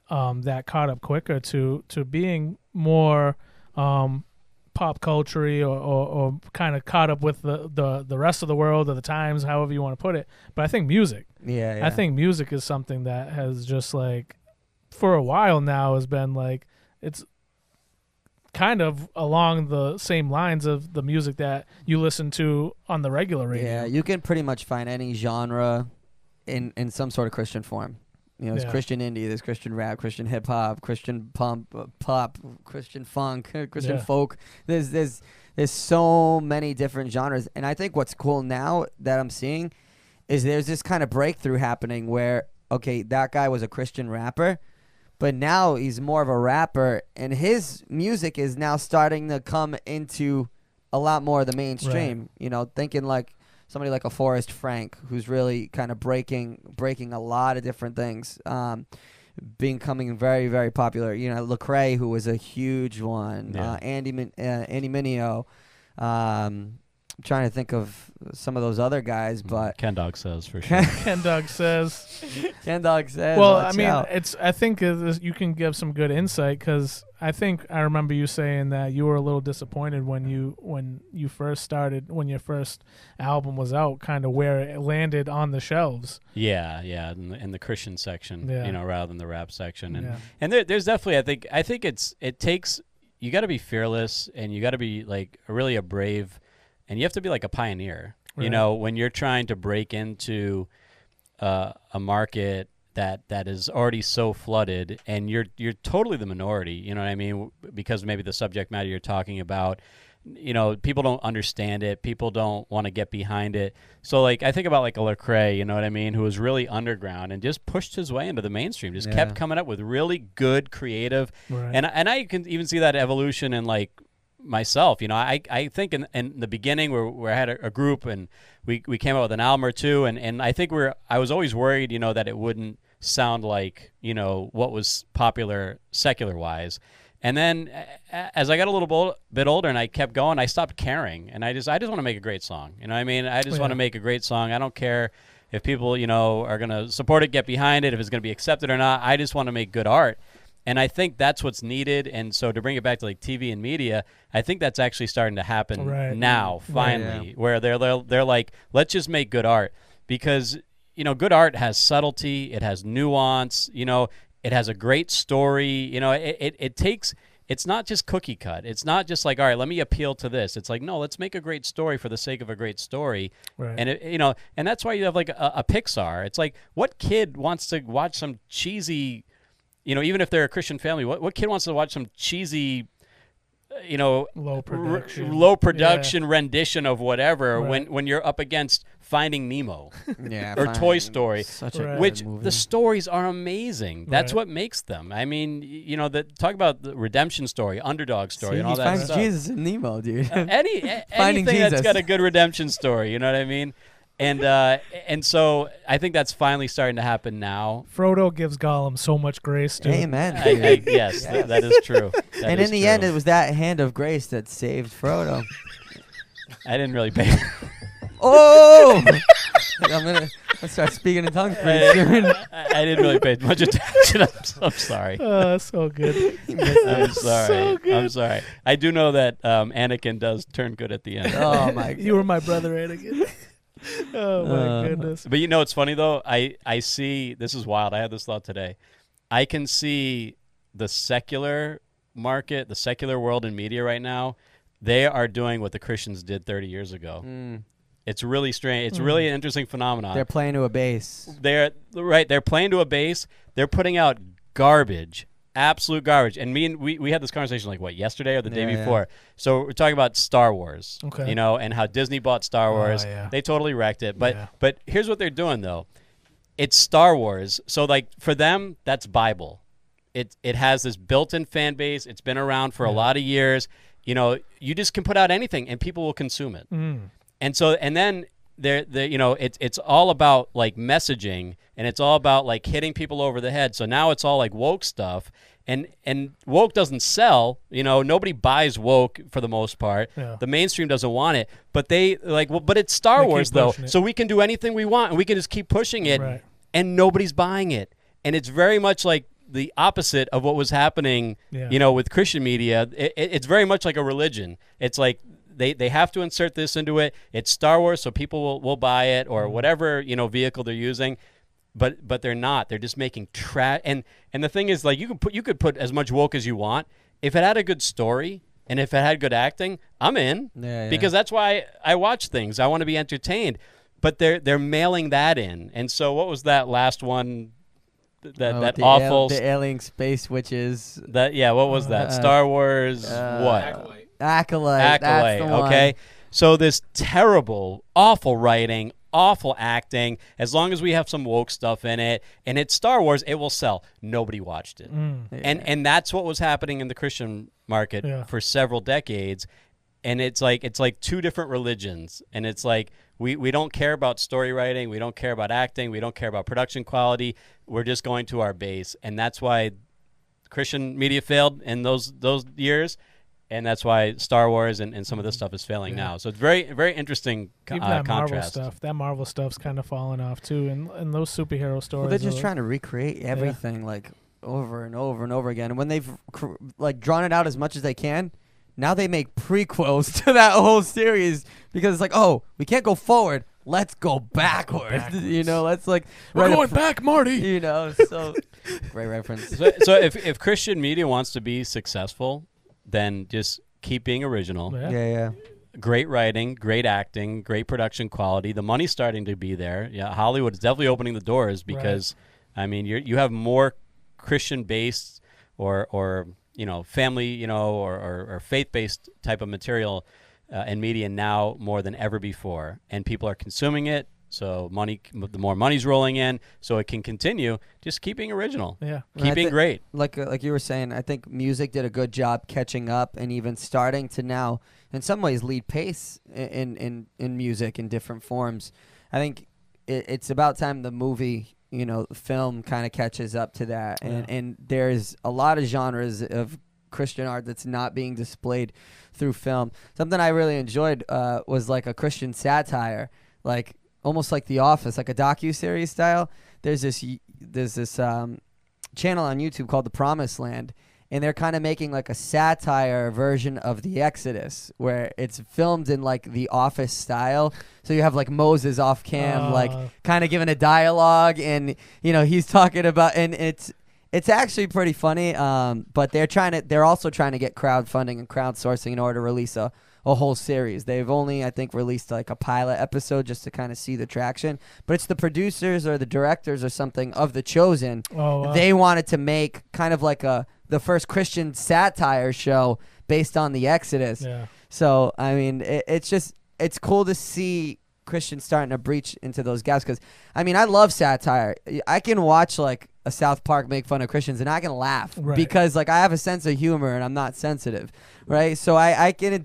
that caught up quicker to being more pop culture-y or kind of caught up with the rest of the world or the times, however you want to put it. But I think music. Yeah. I think music is something that has just like for a while now has been like it's kind of along the same lines of the music that you listen to on the regular radio. Yeah, you can pretty much find any genre in some sort of Christian form. You know, there's Christian indie, there's Christian rap, Christian hip hop, Christian pop, Christian funk, Christian folk. There's so many different genres, and I think what's cool now that I'm seeing is there's this kind of breakthrough happening where, okay, that guy was a Christian rapper, but now he's more of a rapper, and his music is now starting to come into a lot more of the mainstream. Right. You know, thinking like somebody like a Forrest Frank, who's really kind of breaking a lot of different things, becoming very, very popular. You know, Lecrae, who was a huge one, Andy Mineo. I'm trying to think of some of those other guys, but Ken Dog Says for sure. Ken Dog Says. Ken Dog Says. Well, I mean, I think you can give some good insight, because I think I remember you saying that you were a little disappointed when you first started, when your first album was out, kind of where it landed on the shelves. Yeah, in the Christian section, you know, rather than the rap section, and there's definitely I think it takes, you got to be fearless, and you got to be like really a brave. And you have to be like a pioneer, you know, when you're trying to break into a market that is already so flooded, and you're totally the minority, you know what I mean? Because maybe the subject matter you're talking about, you know, people don't understand it. People don't want to get behind it. So, like, I think about like a Lecrae, you know what I mean, who was really underground and just pushed his way into the mainstream, just kept coming up with really good, creative. Right. And I can even see that evolution in, like, myself, you know, I think in the beginning where I had a group, and we came out with an album or two, and I think I was always worried, you know, that it wouldn't sound like, you know, what was popular secular wise. And then as I got a little bit older and I kept going, I stopped caring, and I just want to make a great song, you know what I mean? I just want to make a great song. I don't care if people, you know, are going to support it, get behind it, if it's going to be accepted or not. I just want to make good art. And I think that's what's needed. And so to bring it back to like TV and media, I think that's actually starting to happen now, finally, where they're like, let's just make good art, because, you know, good art has subtlety, it has nuance, you know, it has a great story, you know, it takes, it's not just cookie cut. It's not just like, all right, let me appeal to this. It's like, no, let's make a great story for the sake of a great story. Right. And you know, and that's why you have like a Pixar. It's like, what kid wants to watch some cheesy, you know, even if they're a Christian family, what kid wants to watch some cheesy, you know, low production rendition of whatever when you're up against Finding Nemo or Toy Story, which the stories are amazing. That's what makes them. I mean, you know, talk about the redemption story, underdog story, and all that stuff. Finds Jesus in Nemo, dude. Anything that's got a good redemption story, you know what I mean? And so I think that's finally starting to happen now. Frodo gives Gollum so much grace, dude. Amen. Yes, that is true. And in the end, it was that hand of grace that saved Frodo. I didn't really pay. Oh! I'm going to start speaking in tongues pretty soon. I didn't really pay much attention. I'm sorry. Oh, so good. I'm sorry. So good. I'm sorry. I do know that Anakin does turn good at the end. Oh, my God. You were my brother, Anakin. Oh my goodness. But you know what's funny though? I see, this is wild. I had this thought today. I can see the secular market, the secular world in media right now. They are doing what the Christians did 30 years ago. It's really strange. It's really an interesting phenomenon. They're playing to a base. They're playing to a base. They're putting out garbage. Absolute garbage. And we had this conversation like yesterday or the day before. So we're talking about Star Wars, you know, and how Disney bought Star Wars. They totally wrecked it. But here's what they're doing though. It's Star Wars. So like for them, that's Bible. It has this built-in fan base. It's been around for a lot of years. You know, you just can put out anything and people will consume it. And then you know, it's all about like messaging, and it's all about like hitting people over the head. So now it's all like woke stuff, and woke doesn't sell. You know, nobody buys woke for the most part. The mainstream doesn't want it, but they like, well, but it's Star Wars though, so we can do anything we want, and we can just keep pushing it, and nobody's buying it. And it's very much like the opposite of what was happening, you know, with Christian media. It's very much like a religion. It's like, they have to insert this into it. It's Star Wars, so people will buy it, or whatever, you know, vehicle they're using. but they're not. They're just making trash. And the thing is, like, you could put as much woke as you want. If it had a good story and if it had good acting, I'm in. Yeah, because that's why I watch things. I want to be entertained. But they're mailing that in. And so what was that last one? That awful the alien space witches. What was that? Star Wars what? Acolyte. That's the one. Okay. So this terrible, awful writing, awful acting. As long as we have some woke stuff in it, and it's Star Wars, it will sell. Nobody watched it, and that's what was happening in the Christian market for several decades. And it's like two different religions, and it's like we don't care about story writing, we don't care about acting, we don't care about production quality. We're just going to our base, and that's why Christian media failed in those years. And that's why Star Wars and some of this stuff is failing now. So it's very, very interesting Even that contrast. Marvel stuff's kind of falling off too, and those superhero stories. Well, they're just trying to recreate everything like over and over and over again. And when they've like drawn it out as much as they can, now they make prequels to that whole series because it's like, oh, we can't go forward. Let's go backwards. You know, let's like we're going back, Marty. You know, so great reference. So if Christian media wants to be successful, then just keep being original. Yeah. Great writing, great acting, great production quality. The money's starting to be there. Yeah, Hollywood is definitely opening the doors because, I mean, you have more Christian-based or family, or faith-based type of material and media now more than ever before, and people are consuming it. So the more money's rolling in, so it can continue. Just keeping original, keeping great. Like you were saying, I think music did a good job catching up and even starting to now, in some ways, lead pace in music in different forms. I think it's about time the movie, film kind of catches up to that, and there's a lot of genres of Christian art that's not being displayed through film. Something I really enjoyed was like a Christian satire, like. Almost like The Office, like a docu-series style. There's this channel on YouTube called The Promised Land, and they're kind of making like a satire version of The Exodus, where it's filmed in like The Office style. So you have like Moses off cam, like kind of giving a dialogue, and he's talking about, and it's actually pretty funny. But they're also trying to get crowdfunding and crowdsourcing in order to release a whole series. They've only, I think, released like a pilot episode just to kind of see the traction. But it's the producers or the directors or something of The Chosen. Oh, wow. They wanted to make kind of like the first Christian satire show based on the Exodus. Yeah. So, I mean, it's cool to see Christians starting to breach into those gaps because, I mean, I love satire. I can watch like a South Park make fun of Christians and I can laugh because like I have a sense of humor and I'm not sensitive, right? So I can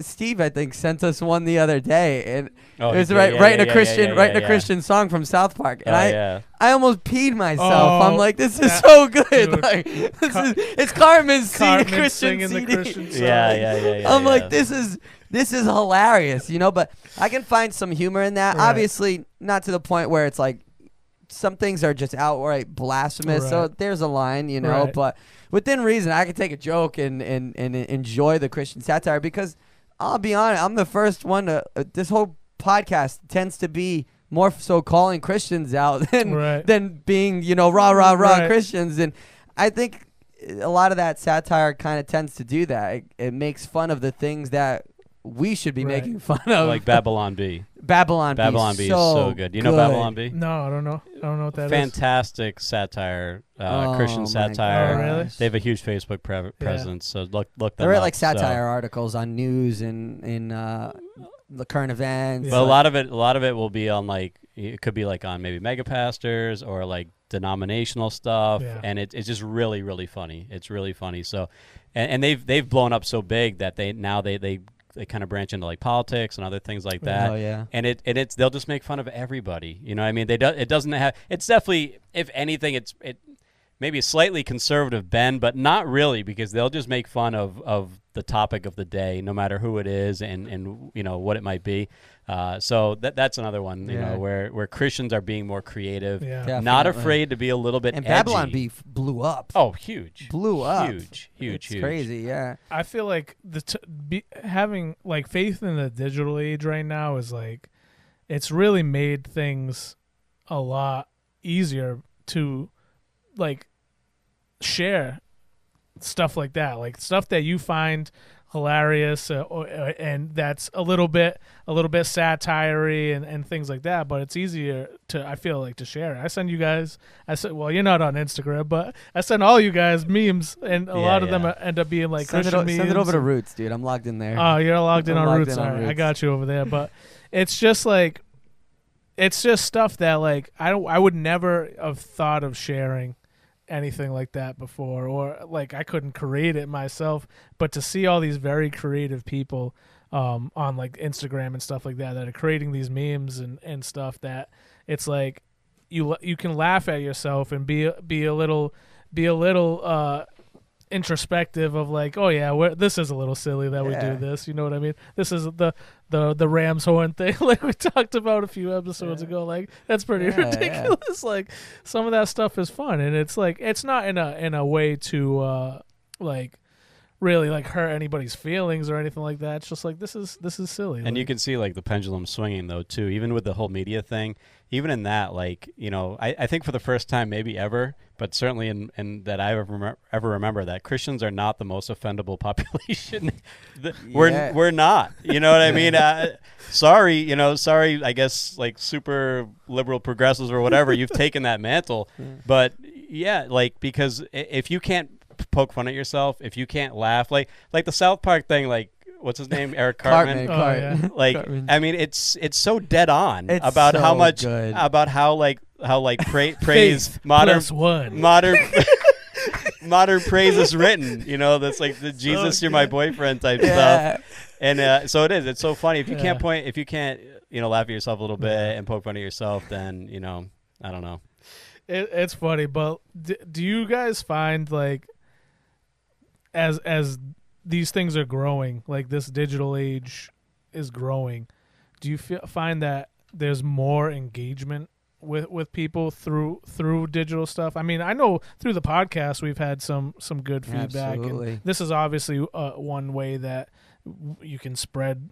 Steve, I think, sent us one the other day, and it was writing a Christian song from South Park, and I almost peed myself. I'm like, this is so good. Dude, like it's Carmen's Christian singing CD. The Christian song. Yeah. I'm like, this is hilarious, but I can find some humor in that. Right. Obviously, not to the point where it's like some things are just outright blasphemous. So there's a line, but within reason, I can take a joke and enjoy the Christian satire because I'll be honest, I'm the first one to. This whole podcast tends to be more so calling Christians out than being, rah Christians, and I think a lot of that satire kind of tends to do that. It makes fun of the things that we should be making fun of, like Babylon B. Babylon B is so good. You know Babylon B? No, I don't know. I don't know what that Fantastic satire, Christian satire. Oh, really? They have a huge Facebook presence, so look them up. They write like satire articles on news and in the current events. But a lot of it will be on like, it could be like on maybe mega pastors or like denominational stuff, and it's just really, really funny. It's really funny. So, and they've blown up so big that they kind of branch into like politics and other things like that. Oh yeah. And they'll just make fun of everybody. You know what I mean? It doesn't have, it's definitely, if anything, it maybe a slightly conservative bend, but not really, because they'll just make fun of the topic of the day, no matter who it is and what it might be. So that's another one, where Christians are being more creative, not afraid to be a little bit and edgy. Babylon Beef blew up. Oh, huge. Blew up. Huge. It's crazy, yeah. I feel like having like faith in the digital age right now is like, it's really made things a lot easier to like share stuff like that, like stuff that you find hilarious and that's a little bit satire-y and things like that, but it's easier to, I feel like, to share. I send you guys, well, you're not on Instagram, but I send all you guys memes, and a lot of them end up being like Christian memes. Send it over to Roots, dude. I'm logged in there. Oh, you're logged in on Roots. All right, I got you over there. But it's just like, it's just stuff that like I would never have thought of sharing anything like that before, or like I couldn't create it myself, but to see all these very creative people on like Instagram and stuff like that are creating these memes and stuff, that it's like you can laugh at yourself and be a little introspective of like, oh yeah, this is a little silly that we do this, you know what I mean? This is the ram's horn thing like we talked about a few episodes ago. Like, that's pretty ridiculous. Like, some of that stuff is fun, and it's like, it's not in a way to like really like hurt anybody's feelings or anything like that. It's just like, this is silly. And like, you can see like the pendulum swinging though too, even with the whole media thing. Even in that, like, you know, I think for the first time maybe ever, but certainly in that I ever remember, that Christians are not the most offendable population. We're not, you know what I mean? Sorry, I guess like super liberal progressives or whatever, you've taken that mantle. But yeah, like, because if you can't poke fun at yourself, if you can't laugh, like the South Park thing, like, what's his name? Eric Cartman. Yeah. Like, Cartman. I mean, it's so dead on about so how much good. about how praise modern modern praise is written. You know, that's like the Jesus, you're my boyfriend type stuff. And so it's so funny. If you can't laugh at yourself a little bit and poke fun at yourself, then I don't know. It's funny, but do you guys find like as these things are growing, like this digital age is growing, do you find that there's more engagement with people through digital stuff? I mean, I know through the podcast we've had some good feedback. Absolutely. And this is obviously one way that you can spread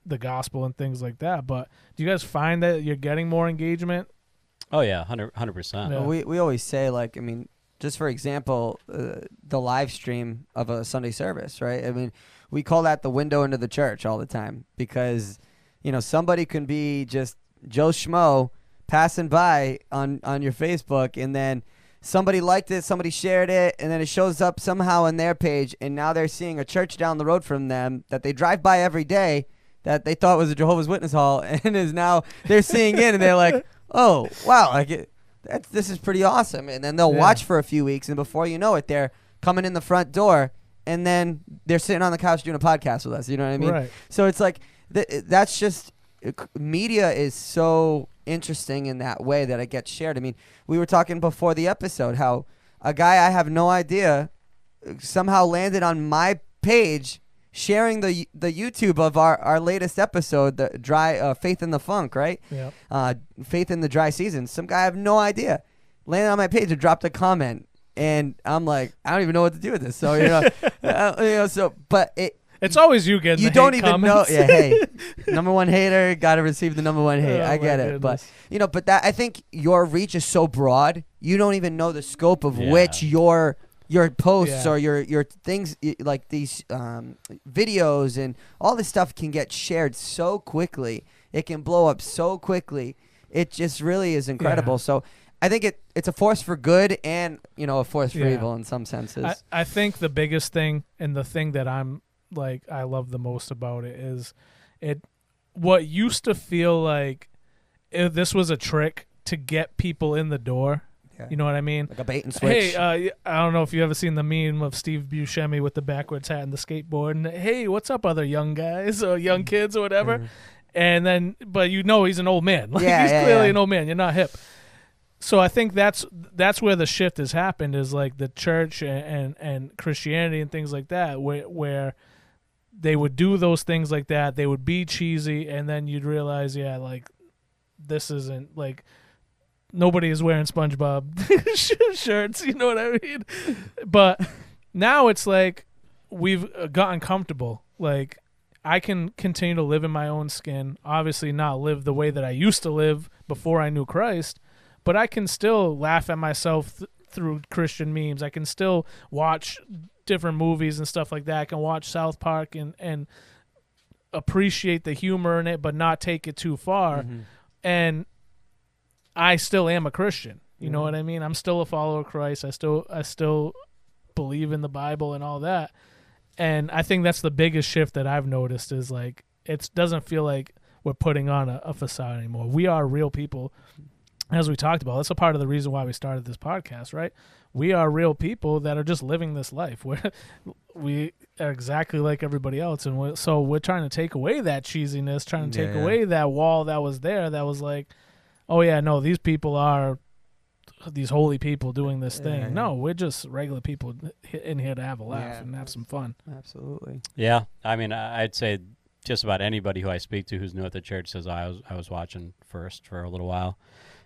the gospel and things like that. But do you guys find that you're getting more engagement? Oh yeah, 100%. Yeah. We always say, like, I mean, just for example, the live stream of a Sunday service, right? I mean, we call that the window into the church all the time, because, somebody can be just Joe Schmo passing by on your Facebook, and then somebody liked it, somebody shared it, and then it shows up somehow on their page, and now they're seeing a church down the road from them that they drive by every day that they thought was a Jehovah's Witness hall, and is now they're seeing it, and they're like, oh, wow, like this is pretty awesome. And then they'll watch for a few weeks, and before you know it, they're coming in the front door, and then they're sitting on the couch doing a podcast with us. You know what I mean? Right. So it's like that's just media is so interesting in that way that it gets shared. I mean, we were talking before the episode how a guy I have no idea somehow landed on my page sharing the YouTube of our latest episode, the dry Faith in the Funk, right? Yeah. Faith in the Dry Season. Some guy I have no idea landed on my page and dropped a comment, and I'm like, I don't even know what to do with this. So but it's always you getting. You the don't hate even comments. know. Yeah, hey, number one hater, gotta receive the number one hate. Oh, I get it, goodness. but but that, I think your reach is so broad, you don't even know the scope of which your posts or your things, like these videos and all this stuff can get shared so quickly. It can blow up so quickly. It just really is incredible. Yeah. So I think it's a force for good and a force for evil in some senses. I think the biggest thing, and the thing that I love the most about it, is what used to feel like this was a trick to get people in the door. You know what I mean? Like a bait and switch. Hey, I don't know if you ever seen the meme of Steve Buscemi with the backwards hat and the skateboard. And, hey, what's up, other young guys or young kids or whatever? And then, but he's an old man. Like, he's clearly an old man. You're not hip. So I think that's where the shift has happened, is like the church and Christianity and things like that, where they would do those things like that. They would be cheesy, and then you'd realize, like, this isn't like. Nobody is wearing SpongeBob shirts, you know what I mean? But now it's like we've gotten comfortable. Like, I can continue to live in my own skin. Obviously not live the way that I used to live before I knew Christ, but I can still laugh at myself through Christian memes. I can still watch different movies and stuff like that. I can watch South Park and appreciate the humor in it, but not take it too far. And I still am a Christian. You know what I mean? I'm still a follower of Christ. I still believe in the Bible and all that. And I think that's the biggest shift that I've noticed is like it doesn't feel like we're putting on a facade anymore. We are real people. As we talked about, that's a part of the reason why we started this podcast, right? We are real people that are just living this life. We are exactly like everybody else. And so we're trying to take away that cheesiness, trying to take away that wall that was there that was like, oh, yeah, no, these people are these holy people doing this thing. No, we're just regular people in here to have a laugh and have some fun. Absolutely. Yeah. I mean, I'd say just about anybody who I speak to who's new at the church says, I was watching first for a little while.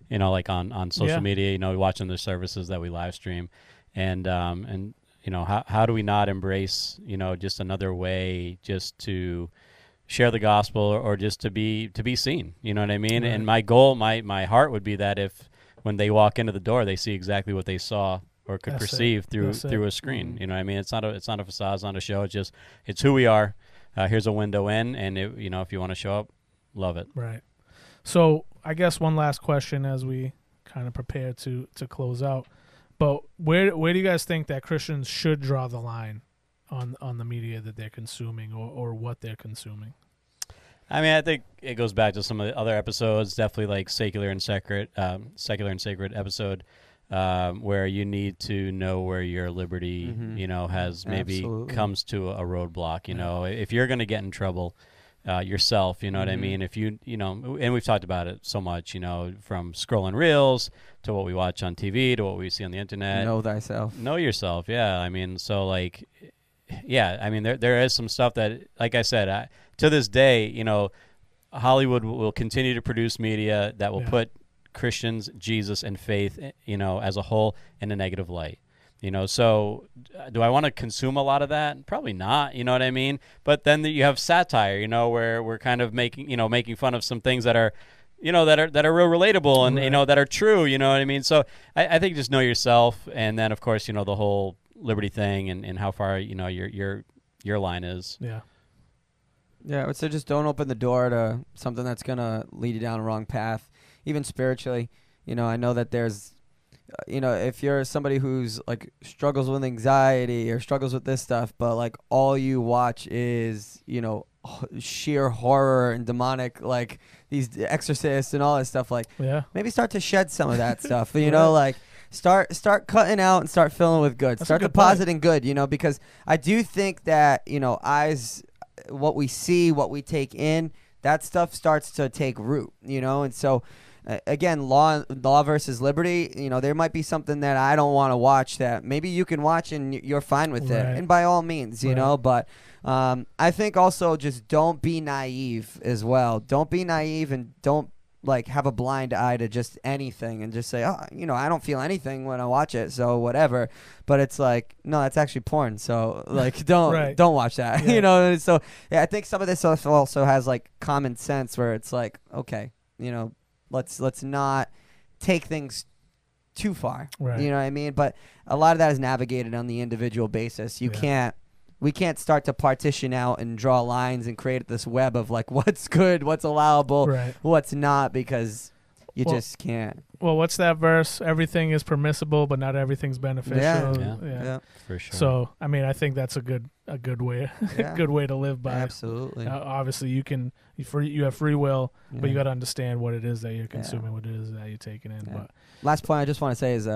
You know, like on social media, you know, watching the services that we live stream, and you know, how do we not embrace, you know, just another way just to share the gospel or just to be seen, you know what I mean? Right. And my goal, my heart would be that if when they walk into the door, they see exactly what they saw or could perceive through a screen. You know what I mean? It's not a facade, it's not a show. It's who we are. Here's a window in, and you know, if you want to show up, love it. Right. So I guess one last question as we kind of prepare to close out. But where do you guys think that Christians should draw the line on the media that they're consuming or what they're consuming? I mean, I think it goes back to some of the other episodes, definitely like secular and sacred episode, where you need to know where your liberty, you know, has maybe comes to a roadblock. You know, if you're going to get in trouble yourself, you know what I mean? If you know, and we've talked about it so much, you know, from scrolling reels to what we watch on TV to what we see on the internet. Know thyself. Know yourself. Yeah. I mean, so like, yeah, I mean, there is some stuff that, like I said, to this day, you know, Hollywood will continue to produce media that will put Christians, Jesus, and faith, you know, as a whole in a negative light. You know, so do I want to consume a lot of that? Probably not, you know what I mean? But then you have satire, you know, where we're kind of making fun of some things that are, you know, that are real relatable and, you know, that are true, you know what I mean? So I think just know yourself, and then, of course, you know, the whole liberty thing and how far, you know, your line is. Yeah. Yeah, I would say just don't open the door to something that's going to lead you down a wrong path, even spiritually. You know, I know that there's, you know, if you're somebody who's like struggles with anxiety or struggles with this stuff, but like all you watch is, you know, sheer horror and demonic, like these exorcists and all this stuff, like maybe start to shed some of that stuff, you know, like start cutting out and start filling with good. Start depositing good, you know, because I do think that, you know, what we see, what we take in, that stuff starts to take root, you know, and so again, law versus liberty, you know, there might be something that I don't want to watch that maybe you can watch and you're fine with it, and by all means, you know, but I think also just don't be naive as well. Don't be naive and don't like have a blind eye to just anything and just say, oh, you know, I don't feel anything when I watch it, so whatever. But it's like, no, that's actually porn, so like don't watch that. You know, and so I think some of this also has like common sense where it's like, okay, you know, let's not take things too far. You know what I mean? But a lot of that is navigated on the individual basis. We can't start to partition out and draw lines and create this web of like what's good, what's allowable, what's not, because you just can't. Well, what's that verse? Everything is permissible, but not everyth's beneficial. Yeah, for sure. So, I mean, I think that's a good way, good way to live by. Absolutely. Obviously, you have free will, but you got to understand what it is that you're consuming, what it is that you're taking in. But last point I just want to say is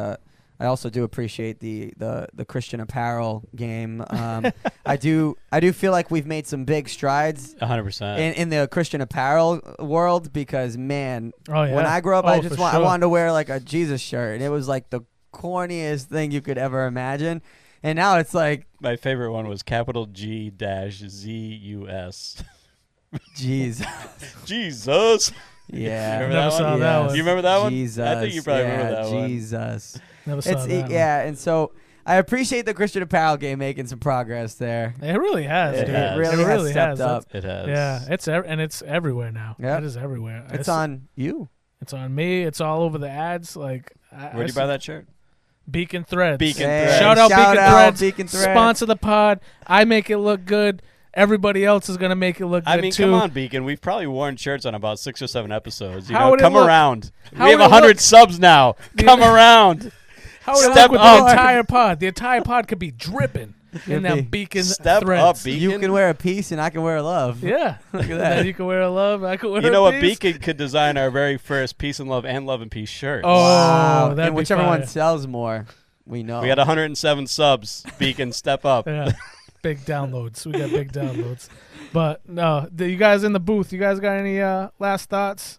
I also do appreciate the Christian apparel game. I do feel like we've made some big strides 100% in the Christian apparel world, because man, when I grew up, I wanted to wear like a Jesus shirt, and it was like the corniest thing you could ever imagine. And now it's like my favorite one was capital G-ZUS. Jesus. Yeah. You remember that one? You remember that one? Jesus. I think you probably remember that one. Jesus. Never saw that. And so I appreciate the Christian apparel game making some progress there. It really has. It really has stepped up. It has. Yeah, it's everywhere now. Yeah. It is everywhere. It's on you. It's on me. It's all over the ads. Like, Where do you buy that shirt? Beacon Threads. Beacon Hey, Threads. Shout out Beacon Threads. Sponsor the pod. I make it look good. Everybody else is gonna make it look good I mean, too. come on, Beacon. We've probably worn shirts on about 6 or 7 episodes. How would it Come look? around. How We have would it 100 look? subs now. Come around. How would it Step look with up. the entire pod? The entire pod could be dripping in that Beacon Step Threads. up, Beacon. You can wear a piece and I can wear a love. Yeah. Look at Then that. you can wear a love. I could wear You a know what? piece. Beacon could design our very first Peace and Love and Love and Peace shirts. Oh, Wow. that'd And be whichever fire. one sells more, we know. We got 107 subs. Beacon, step up. Yeah. Big downloads. We got big downloads. But no, you guys in the booth, you guys got any last thoughts?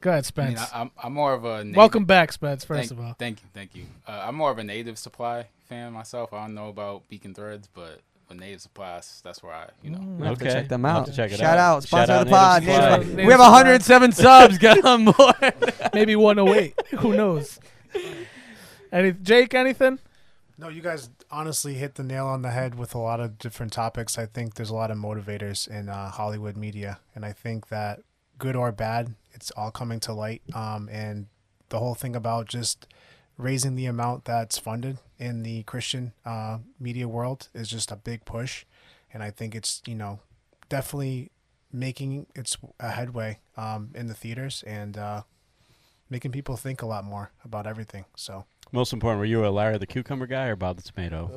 Go ahead, I mean, Spence. I'm more of a native, Welcome back, Spence, first of all. Thank you. I'm more of a Native Supply fan myself. I don't know about Beacon Threads, but with Native Supply, that's where I. We'll have to Okay. check them We'll have out. to check it Shout out. Shout Sponsor out of the pod. Native Native Supply. Supply. Native We have Supply. 107 subs. Get on board. Maybe 108. Who knows? Jake, anything? No, you guys honestly hit the nail on the head with a lot of different topics. I think there's a lot of motivators in Hollywood media, and I think that good or bad, it's all coming to light. And the whole thing about just raising the amount that's funded in the Christian media world is just a big push, and I think it's definitely making its a headway in the theaters and making people think a lot more about everything. So. Most important, were you a Larry the Cucumber guy or Bob the Tomato?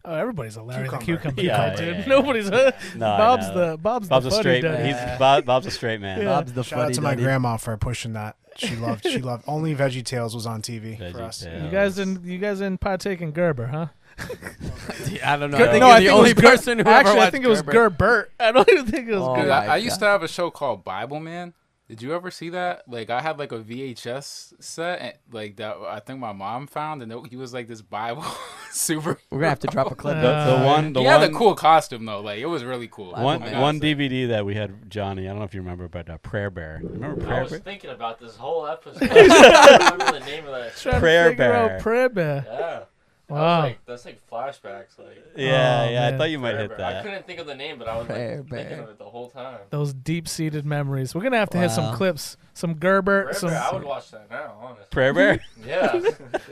Oh, everybody's a Larry the Cucumber. Cucumber Yeah, guy, dude. yeah. Nobody's No, Bob's I know. the Bob's a the straight fuddy-duddy. man. Bob's a straight man. Yeah. Bob's the Shout out to my fuddy-duddy. grandma for pushing that. She loved only Veggie Tales was on TV for us. VeggieTales. You guys didn't partake in Gerber, huh? I don't know. Good- I think no, you're I the think it only was person who ever Actually, I watched think it was Gerber. Gerbert. I don't even think it was Oh, Gerber. Dude, my I used to God. have a show called Bible Man. Did you ever see that? Like, I had like a VHS set, and, like that I think my mom found, and he was like this Bible super. We're gonna have to drop a clip. The He had a one, cool costume though. Like, it was really cool. one, I gotta one say. DVD that we had, Johnny. I don't know if you remember, but Prayer Bear. Remember I Prayer was Bear? thinking about this whole episode. I don't remember the name of that show. Trying to Prayer figure out Bear. Prayer Bear. Yeah. Wow. That's like flashbacks. Like, Yeah, Oh, yeah. I man. thought you might Prayer hit Bear. I that. couldn't think of the name, but I was Prayer like thinking Bear. of it the whole time. Those deep-seated memories. We're gonna have to hit some Wow. clips, some Gerbert, Prayer some Bear, I would watch that now, honestly. Prayer Bear. Yeah.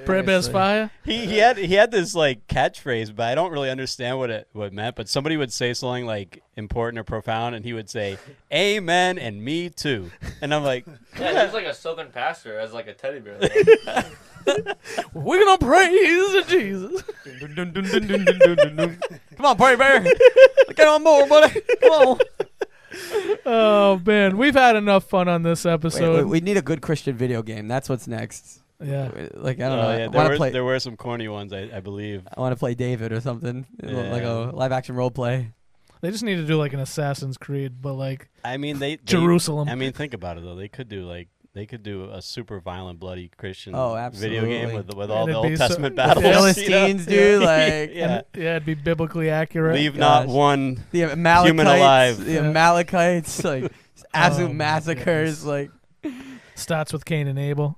Prayer Bear's Seriously. fire. He had this like catchphrase, but I don't really understand what it meant. But somebody would say something like important or profound, and he would say, "Amen" and "me too," and I'm like, Yeah, he's like a southern pastor as like a teddy bear. We're gonna praise Jesus. Come on, Prayer Bear. Get on board, buddy. Come on. Oh man, we've had enough fun on this Wait, episode. we need a good Christian video game. That's what's next. Yeah. Like I don't know. yeah, I want to play. there were some corny ones, I believe. I want to play David or something, like Yeah. a live action role play. They just need to do like an Assassin's Creed, but like I mean, they Jerusalem. I mean, think about it though. They could do a super violent, bloody Christian Oh, video game absolutely. with all And the it'd be Old so- Testament yeah. battles. you know? Philistines, dude. Like yeah. Yeah, it'd be biblically accurate. Leave not Gosh. one. the Amalekites. Human alive. The Yeah. Amalekites, like absolute Oh, my massacres. goodness. Like Starts with Cain and Abel.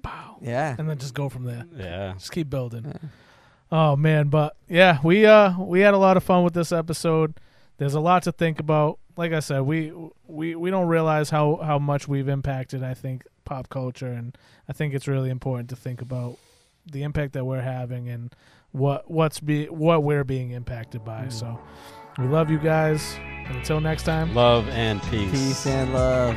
Pow. yeah. And then just go from there. Yeah. Just keep building. Yeah. Oh man, but yeah, we had a lot of fun with this episode. There's a lot to think about. Like I said, we don't realize how much we've impacted, I think, pop culture, and I think it's really important to think about the impact that we're having and what we're being impacted by. So we love you guys. And until next time. Love and peace. Peace and love.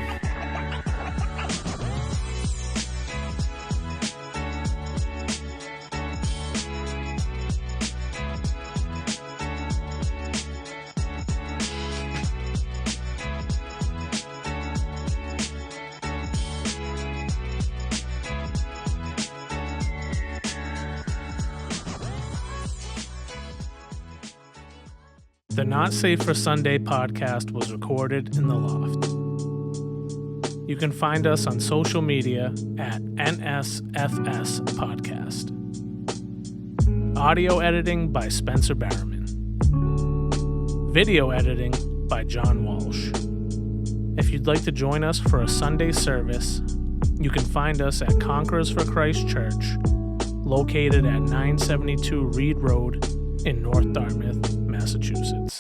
The Not Safe for Sunday podcast was recorded in the loft. You can find us on social media at NSFS Podcast. Audio editing by Spencer Barrowman. Video editing by John Walsh. If you'd like to join us for a Sunday service, you can find us at Conquerors for Christ Church, located at 972 Reed Road in North Dartmouth, Massachusetts.